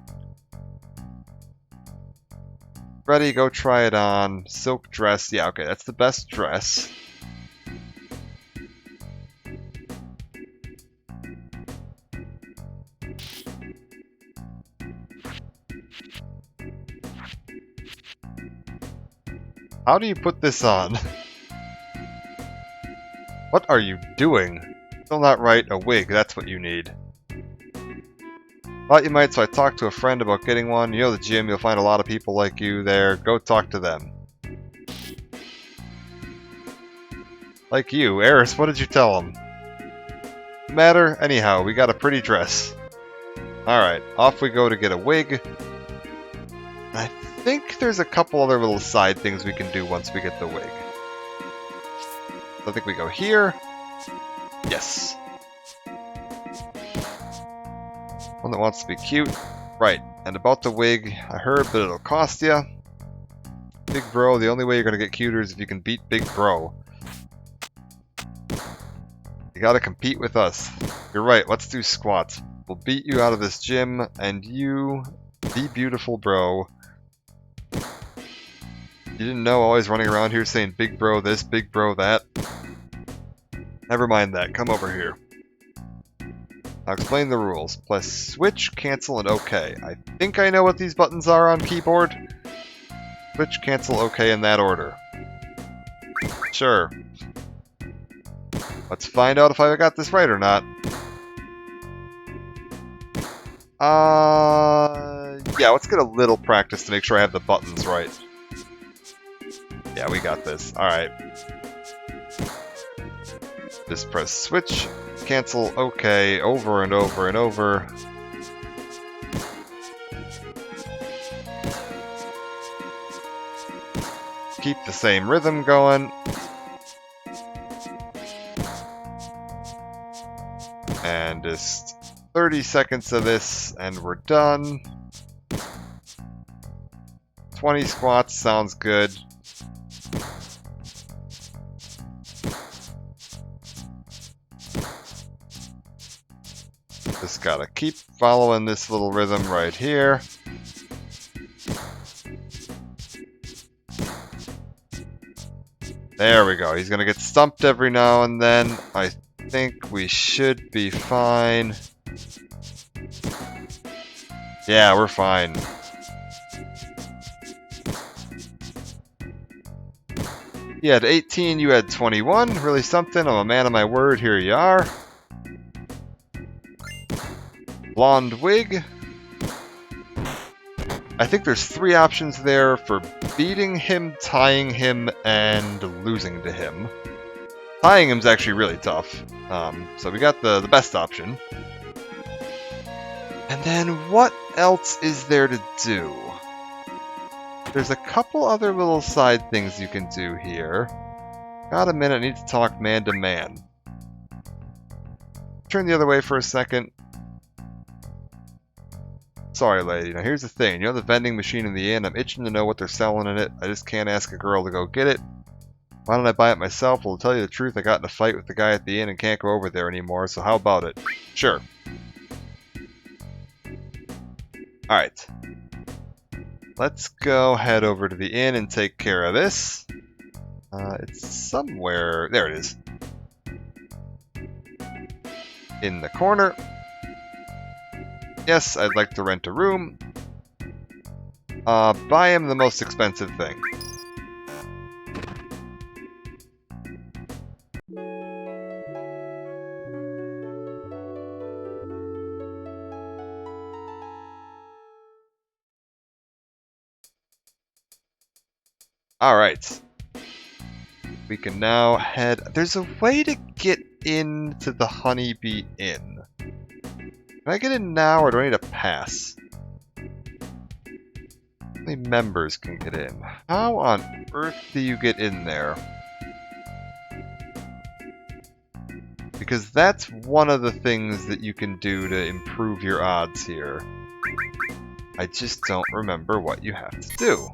Ready, go try it on. Silk dress. Yeah, okay, that's the best dress. How do you put this on? What are you doing? Still not right, a wig, that's what you need. Thought you might, so I talked to a friend about getting one. You know the gym, you'll find a lot of people like you there. Go talk to them. Like you. Eris, what did you tell him? Matter? Anyhow, we got a pretty dress. Alright, off we go to get a wig. I think there's a couple other little side things we can do once we get the wig. I think we go here. Yes. One that wants to be cute. Right. And about the wig, I heard that it'll cost ya. Big Bro, the only way you're going to get cuter is if you can beat Big Bro. You gotta compete with us. You're right, let's do squats. We'll beat you out of this gym, and you, the beautiful bro. You didn't know, always running around here saying Big Bro this, Big Bro that. Never mind that, come over here. I'll explain the rules. Press switch, cancel, and OK. I think I know what these buttons are on keyboard. Switch, cancel, OK in that order. Sure. Let's find out if I got this right or not. Yeah, let's get a little practice to make sure I have the buttons right. Yeah, we got this. Alright. Just press switch, cancel, OK, over and over and over. keep the same rhythm going. And just 30 seconds of this, and we're done. 20 squats sounds good. Just gotta keep following this little rhythm right here. There we go. He's gonna get stumped every now and then. I think we should be fine. Yeah, we're fine. He had 18, you had 21. Really something. I'm a man of my word. Here you are. Blonde wig. I think there's 3 options there for beating him, tying him, and losing to him. Tying him's actually really tough. So we got the best option. And then what else is there to do? There's a couple other little side things you can do here. Got a minute, I need to talk man to man. Turn the other way for a second. Sorry, lady. Now here's the thing. You know the vending machine in the inn? I'm itching to know what they're selling in it. I just can't ask a girl to go get it. Why don't I buy it myself? Well, to tell you the truth, I got in a fight with the guy at the inn and can't go over there anymore, so how about it? Sure. Alright. Let's go head over to the inn and take care of this. It's somewhere... There it is. In the corner. Yes, I'd like to rent a room. Buy him the most expensive thing. Alright. We can now head... There's a way to get into the Honeybee Inn. Can I get in now, or do I need a pass? Only members can get in. How on earth do you get in there? Because that's one of the things that you can do to improve your odds here. I just don't remember what you have to do.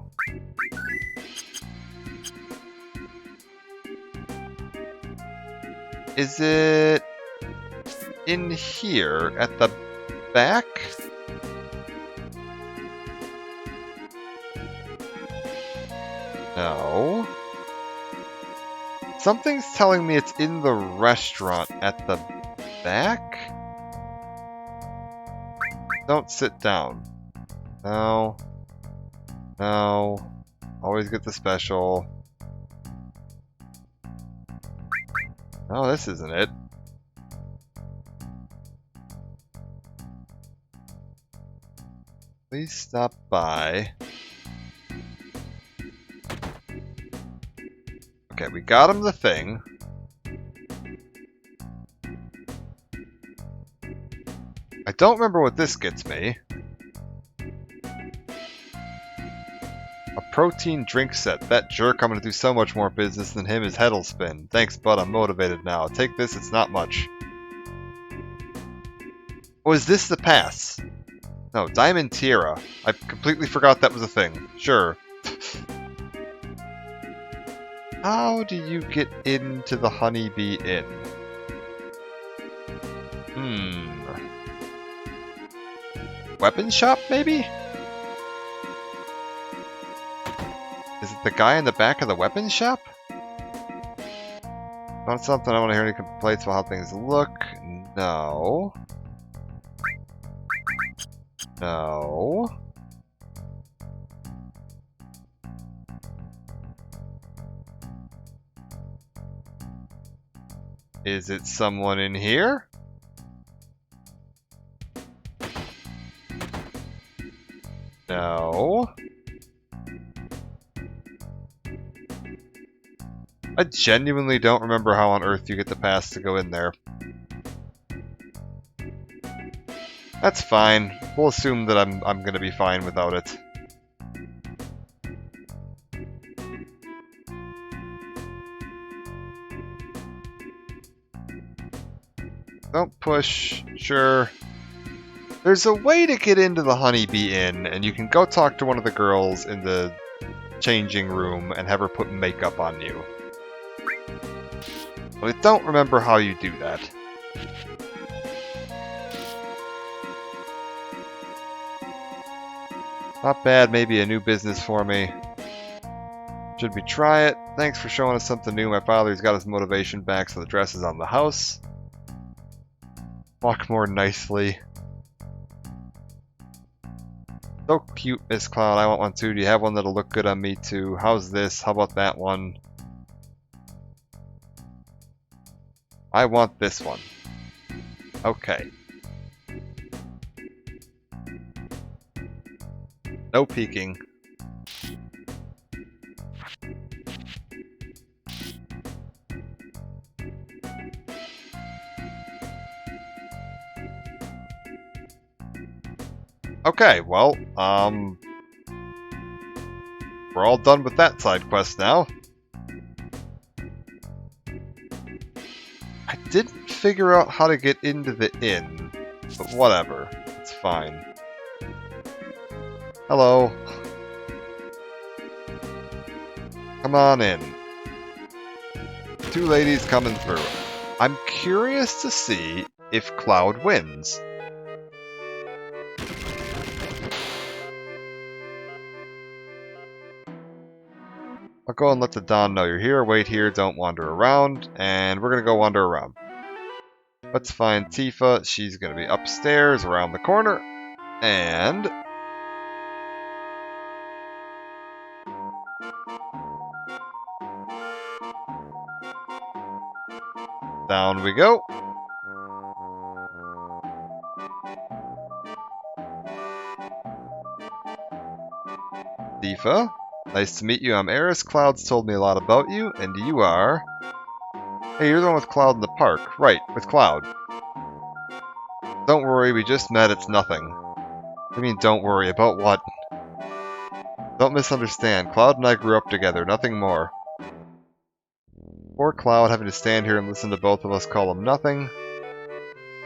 Is it in here at the back? No. Something's telling me it's in the restaurant at the back? Don't sit down. No. No. Always get the special. No, this isn't it. Please stop by. Okay, we got him the thing. I don't remember what this gets me. A protein drink set. That jerk, I'm gonna do so much more business than him, his head'll spin. Thanks, bud, I'm motivated now. Take this, it's not much. Oh, is this the pass? No, Diamond Tiara. I completely forgot that was a thing. Sure. How do you get into the Honeybee Inn? Weapon shop, maybe? Is it the guy in the back of the weapon shop? Not something I want to hear any complaints about how things look. No. No. Is it someone in here? No. I genuinely don't remember how on earth you get the pass to go in there. That's fine. We'll assume that I'm gonna be fine without it. Don't push. Sure. There's a way to get into the Honeybee Inn, and you can go talk to one of the girls in the changing room and have her put makeup on you. But I don't remember how you do that. Not bad, maybe a new business for me. Should we try it? Thanks for showing us something new. My father's got his motivation back, so the dress is on the house. Walk more nicely. So cute, Miss Cloud. I want one too. Do you have one that'll look good on me too? How's this? How about that one? I want this one. Okay. No peeking. Okay, well, we're all done with that side quest now. I didn't figure out how to get into the inn, but whatever. It's fine. Hello. Come on in. Two ladies coming through. I'm curious to see if Cloud wins. I'll go and let the Don know you're here. Wait here, don't wander around. And we're going to go wander around. Let's find Tifa. She's going to be upstairs around the corner. And down we go. Tifa, nice to meet you. I'm Eris. Cloud's told me a lot about you, and you are... Hey, you're the one with Cloud in the park. Right, with Cloud. Don't worry, we just met. It's nothing. I mean, don't worry. About what? Don't misunderstand. Cloud and I grew up together. Nothing more. Poor Cloud having to stand here and listen to both of us call him nothing.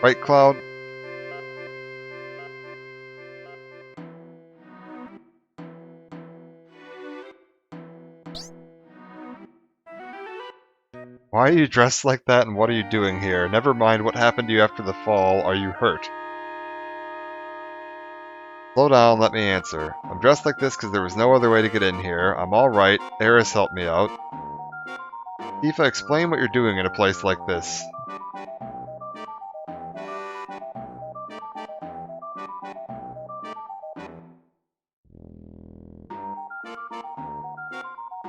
Right, Cloud? Why are you dressed like that and what are you doing here? Never mind what happened to you after the fall. Are you hurt? Slow down, let me answer. I'm dressed like this because there was no other way to get in here. I'm alright. Eris helped me out. Tifa, explain what you're doing in a place like this.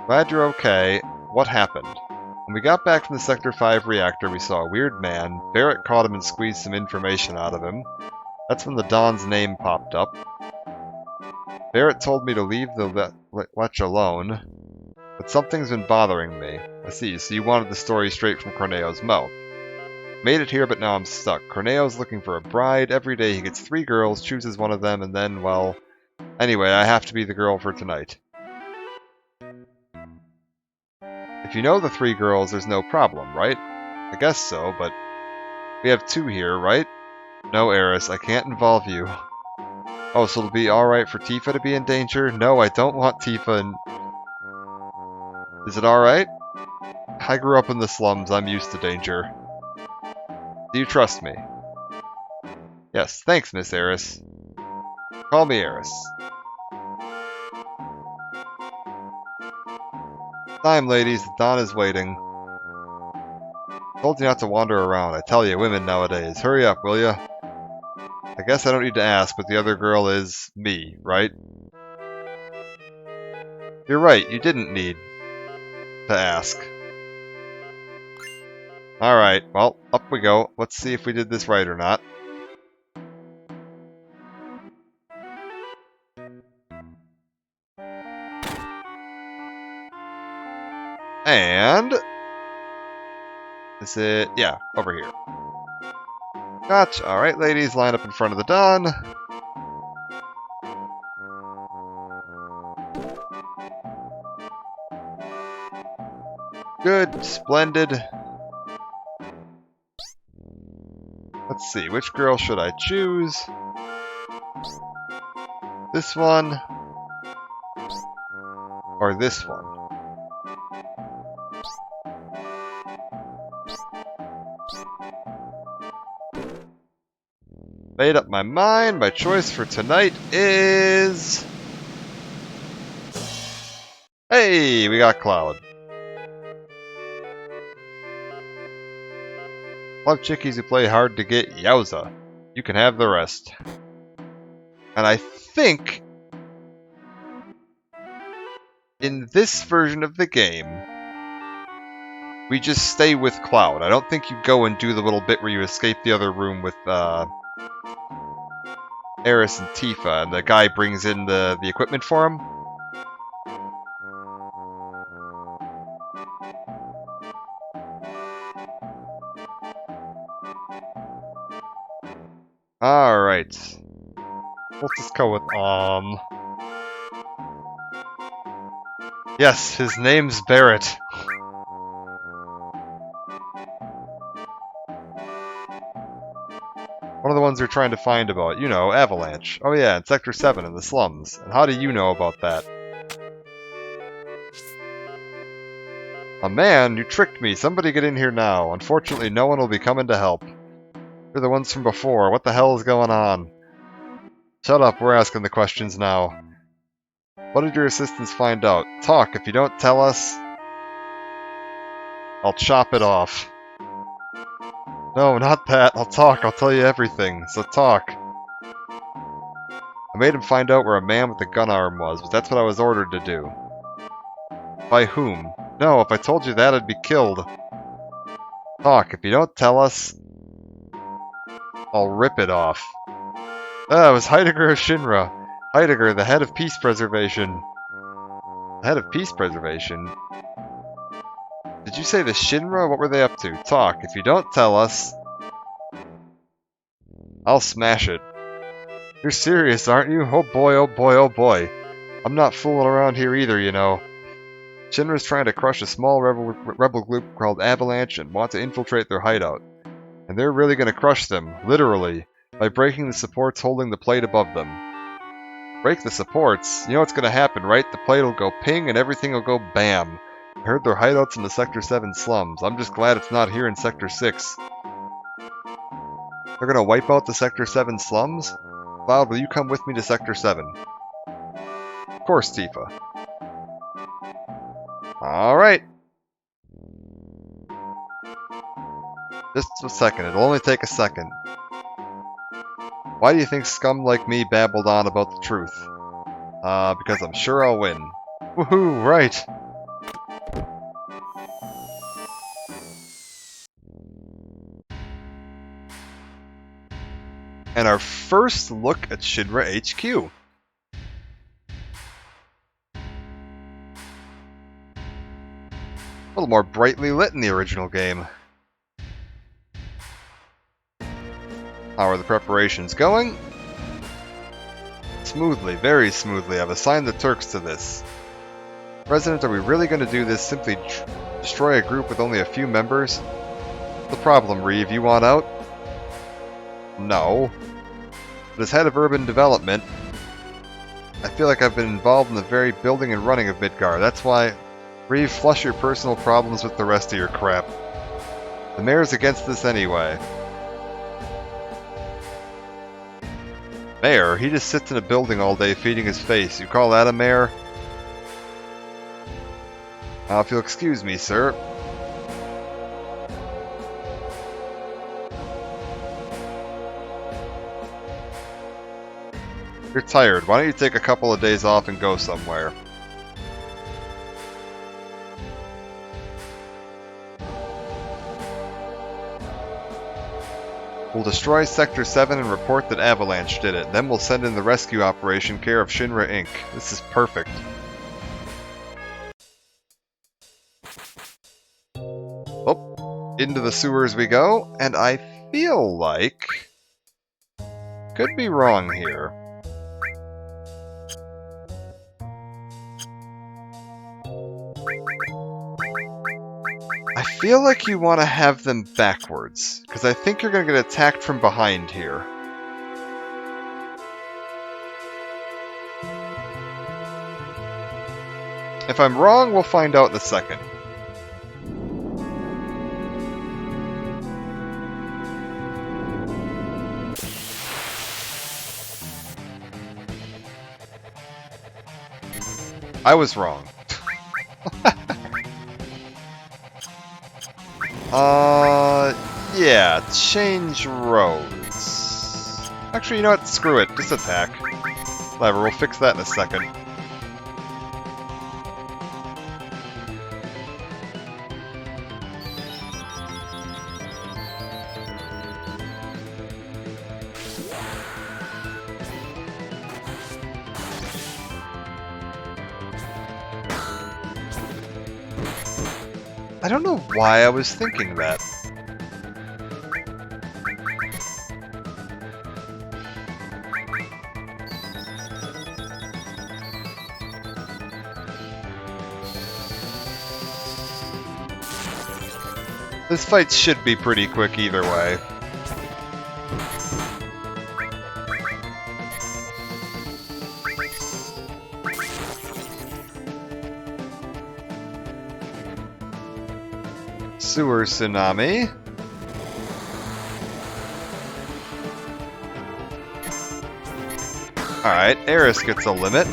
Glad you're okay. What happened? When we got back from the Sector 5 reactor, we saw a weird man. Barrett caught him and squeezed some information out of him. That's when the Don's name popped up. Barrett told me to leave the Lech alone, but something's been bothering me. I see, so you wanted the story straight from Corneo's mouth. Made it here, but now I'm stuck. Corneo's looking for a bride. Every day he gets 3 girls, chooses one of them, and then, well... Anyway, I have to be the girl for tonight. If you know the 3 girls, there's no problem, right? I guess so, but... We have 2 here, right? No, Eris, I can't involve you. Oh, so it'll be alright for Tifa to be in danger? No, I don't want Tifa in... Is it alright? I grew up in the slums, I'm used to danger. Do you trust me? Yes, thanks, Miss Eris. Call me Eris. Time, ladies, the Dawn is waiting. Told you not to wander around. I tell you, women nowadays. Hurry up, will ya? I guess I don't need to ask, but the other girl is me, right? You're right, you didn't need to ask. Alright, well, up we go. Let's see if we did this right or not. And... Is it... Yeah, over here. Gotcha. Alright, ladies, line up in front of the Dawn. Good, splendid. let's see. Which girl should I choose? This one? Or this one? Made up my mind. My choice for tonight is... Hey, we got Cloud. Love chickies who play hard to get. Yowza. You can have the rest. And I think in this version of the game, we just stay with Cloud. I don't think you go and do the little bit where you escape the other room with Eris and Tifa, and the guy brings in the equipment for him. Alright. We'll just go with Yes, his name's Barrett. One of the ones they're trying to find about, you know, Avalanche. Oh yeah, in Sector 7 in the slums. And how do you know about that? A man, you tricked me. Somebody get in here now. Unfortunately, no one will be coming to help. You're the ones from before. What the hell is going on? Shut up, we're asking the questions now. What did your assistants find out? Talk, if you don't tell us, I'll chop it off. No, not that. I'll talk, I'll tell you everything. So talk. I made him find out where a man with a gun arm was, but that's what I was ordered to do. By whom? No, if I told you that, I'd be killed. Talk, if you don't tell us, I'll rip it off. Ah, it was Heidegger of Shinra. Heidegger, the head of peace preservation. The head of peace preservation? Did you say the Shinra? What were they up to? Talk. If you don't tell us, I'll smash it. You're serious, aren't you? Oh boy, oh boy, oh boy. I'm not fooling around here either, you know. Shinra's trying to crush a small rebel group called Avalanche and want to infiltrate their hideout. And they're really going to crush them, literally, by breaking the supports holding the plate above them. Break the supports? You know what's going to happen, right? The plate will go ping and everything will go bam. I heard their hideouts in the Sector 7 slums. I'm just glad it's not here in Sector 6. They're going to wipe out the Sector 7 slums? Cloud, will you come with me to Sector 7? Of course, Tifa. Alright. Just a second. It'll only take a second. Why do you think scum like me babbled on about the truth? Because I'm sure I'll win. Woohoo, right! And our first look at Shinra HQ. A little more brightly lit in the original game. How are the preparations going? Smoothly, very smoothly. I've assigned the Turks to this. President, are we really going to do this? Simply destroy a group with only a few members? What's the problem, Reeve? You want out? No. But as head of urban development, I feel like I've been involved in the very building and running of Midgar. That's why... Reeve, flush your personal problems with the rest of your crap. The mayor's against this anyway. Mayor? He just sits in a building all day feeding his face. You call that a mayor? If you'll excuse me, sir. You're tired. Why don't you take a couple of days off and go somewhere? We'll destroy Sector 7 and report that Avalanche did it. Then we'll send in the rescue operation care of Shinra Inc. This is perfect. Oh, into the sewers we go, and I feel like... Could be wrong here. I feel like you want to have them backwards, because I think you're going to get attacked from behind here. If I'm wrong, we'll find out in a second. I was wrong. Yeah, change roads. Actually, you know what? Screw it. Just attack. Whatever, we'll fix that in a second. I don't know why I was thinking that. This fight should be pretty quick either way. Sewer Tsunami. Alright, Eris gets a limit.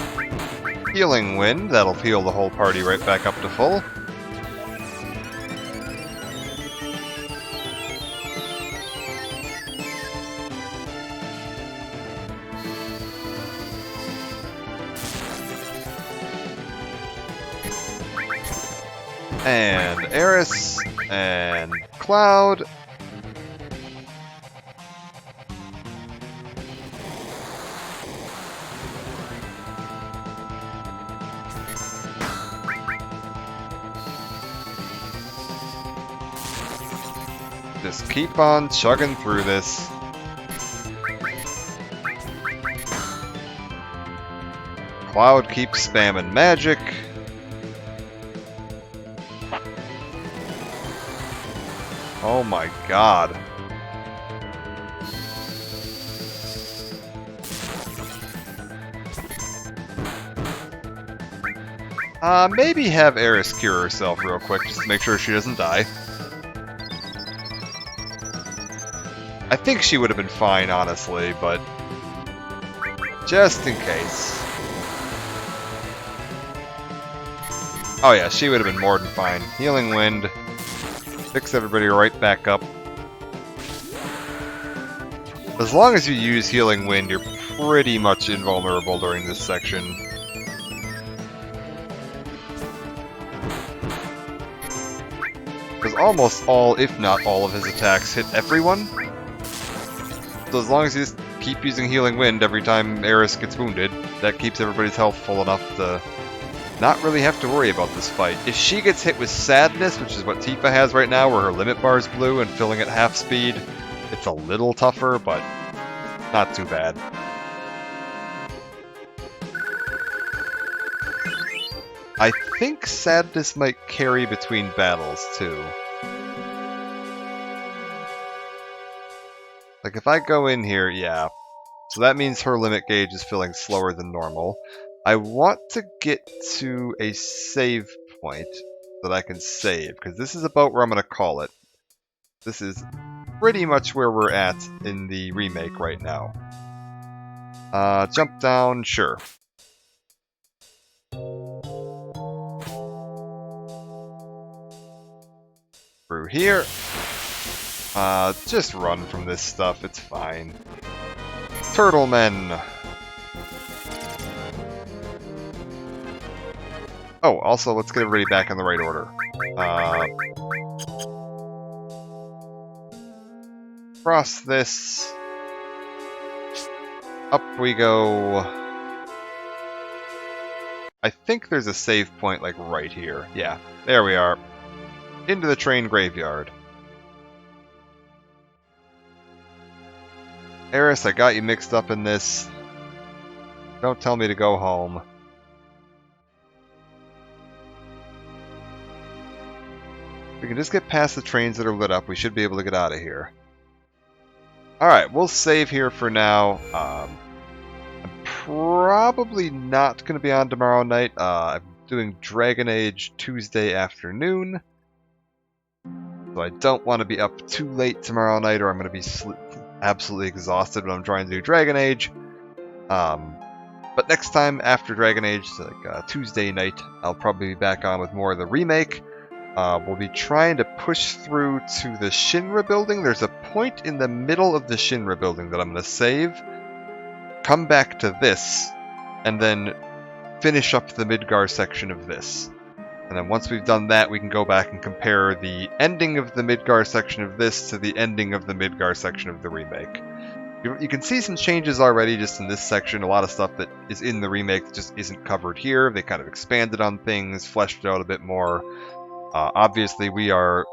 Healing Wind, that'll heal the whole party right back up to full. And Eris, and Cloud. Just keep on chugging through this. Cloud keeps spamming magic. Oh my god. Maybe have Eris cure herself real quick just to make sure she doesn't die. I think she would have been fine, honestly, but just in case. Oh yeah, she would have been more than fine. Healing Wind. Fix everybody right back up. As long as you use Healing Wind, you're pretty much invulnerable during this section. Because almost all, if not all, of his attacks hit everyone. So as long as you just keep using Healing Wind every time Eris gets wounded, that keeps everybody's health full enough to not really have to worry about this fight. If she gets hit with Sadness, which is what Tifa has right now, where her limit bar is blue and filling at half speed, it's a little tougher, but not too bad. I think Sadness might carry between battles, too. Like, if I go in here, yeah. So that means her limit gauge is filling slower than normal. I want to get to a save point that I can save, because this is about where I'm going to call it. This is pretty much where we're at in the remake right now. Jump down, sure. Through here. Just run from this stuff, it's fine. Turtle Men! Oh, also, let's get everybody back in the right order. Cross this. Up we go. I think there's a save point, like, right here. Yeah, there we are. Into the train graveyard. Eris, I got you mixed up in this. Don't tell me to go home. we can just get past the trains that are lit up, we should be able to get out of here. Alright, we'll save here for now. I'm probably not going to be on tomorrow night. I'm doing Dragon Age Tuesday afternoon. So I don't want to be up too late tomorrow night, or I'm going to be absolutely exhausted when I'm trying to do Dragon Age. But next time after Dragon Age, like Tuesday night, I'll probably be back on with more of the remake. We'll be trying to push through to the Shinra building. There's a point in the middle of the Shinra building that I'm going to save, come back to this, and then finish up the Midgar section of this. And then once we've done that, we can go back and compare the ending of the Midgar section of this to the ending of the Midgar section of the remake. You can see some changes already just in this section. A lot of stuff that is in the remake just isn't covered here. They kind of expanded on things, fleshed it out a bit more. Obviously, we are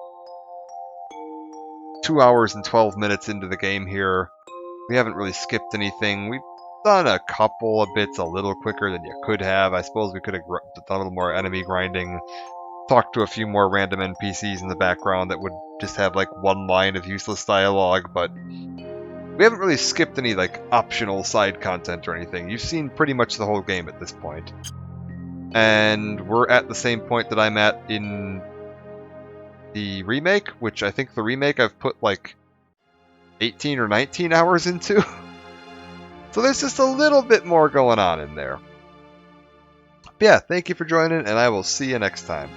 2 hours and 12 minutes into the game here. We haven't really skipped anything. We've done a couple of bits a little quicker than you could have. I suppose we could have done a little more enemy grinding, talked to a few more random NPCs in the background that would just have like one line of useless dialogue, but we haven't really skipped any like optional side content or anything. You've seen pretty much the whole game at this point. And we're at the same point that I'm at in the remake, which I think the remake I've put like 18 or 19 hours into. So there's just a little bit more going on in there. But yeah, thank you for joining, and I will see you next time.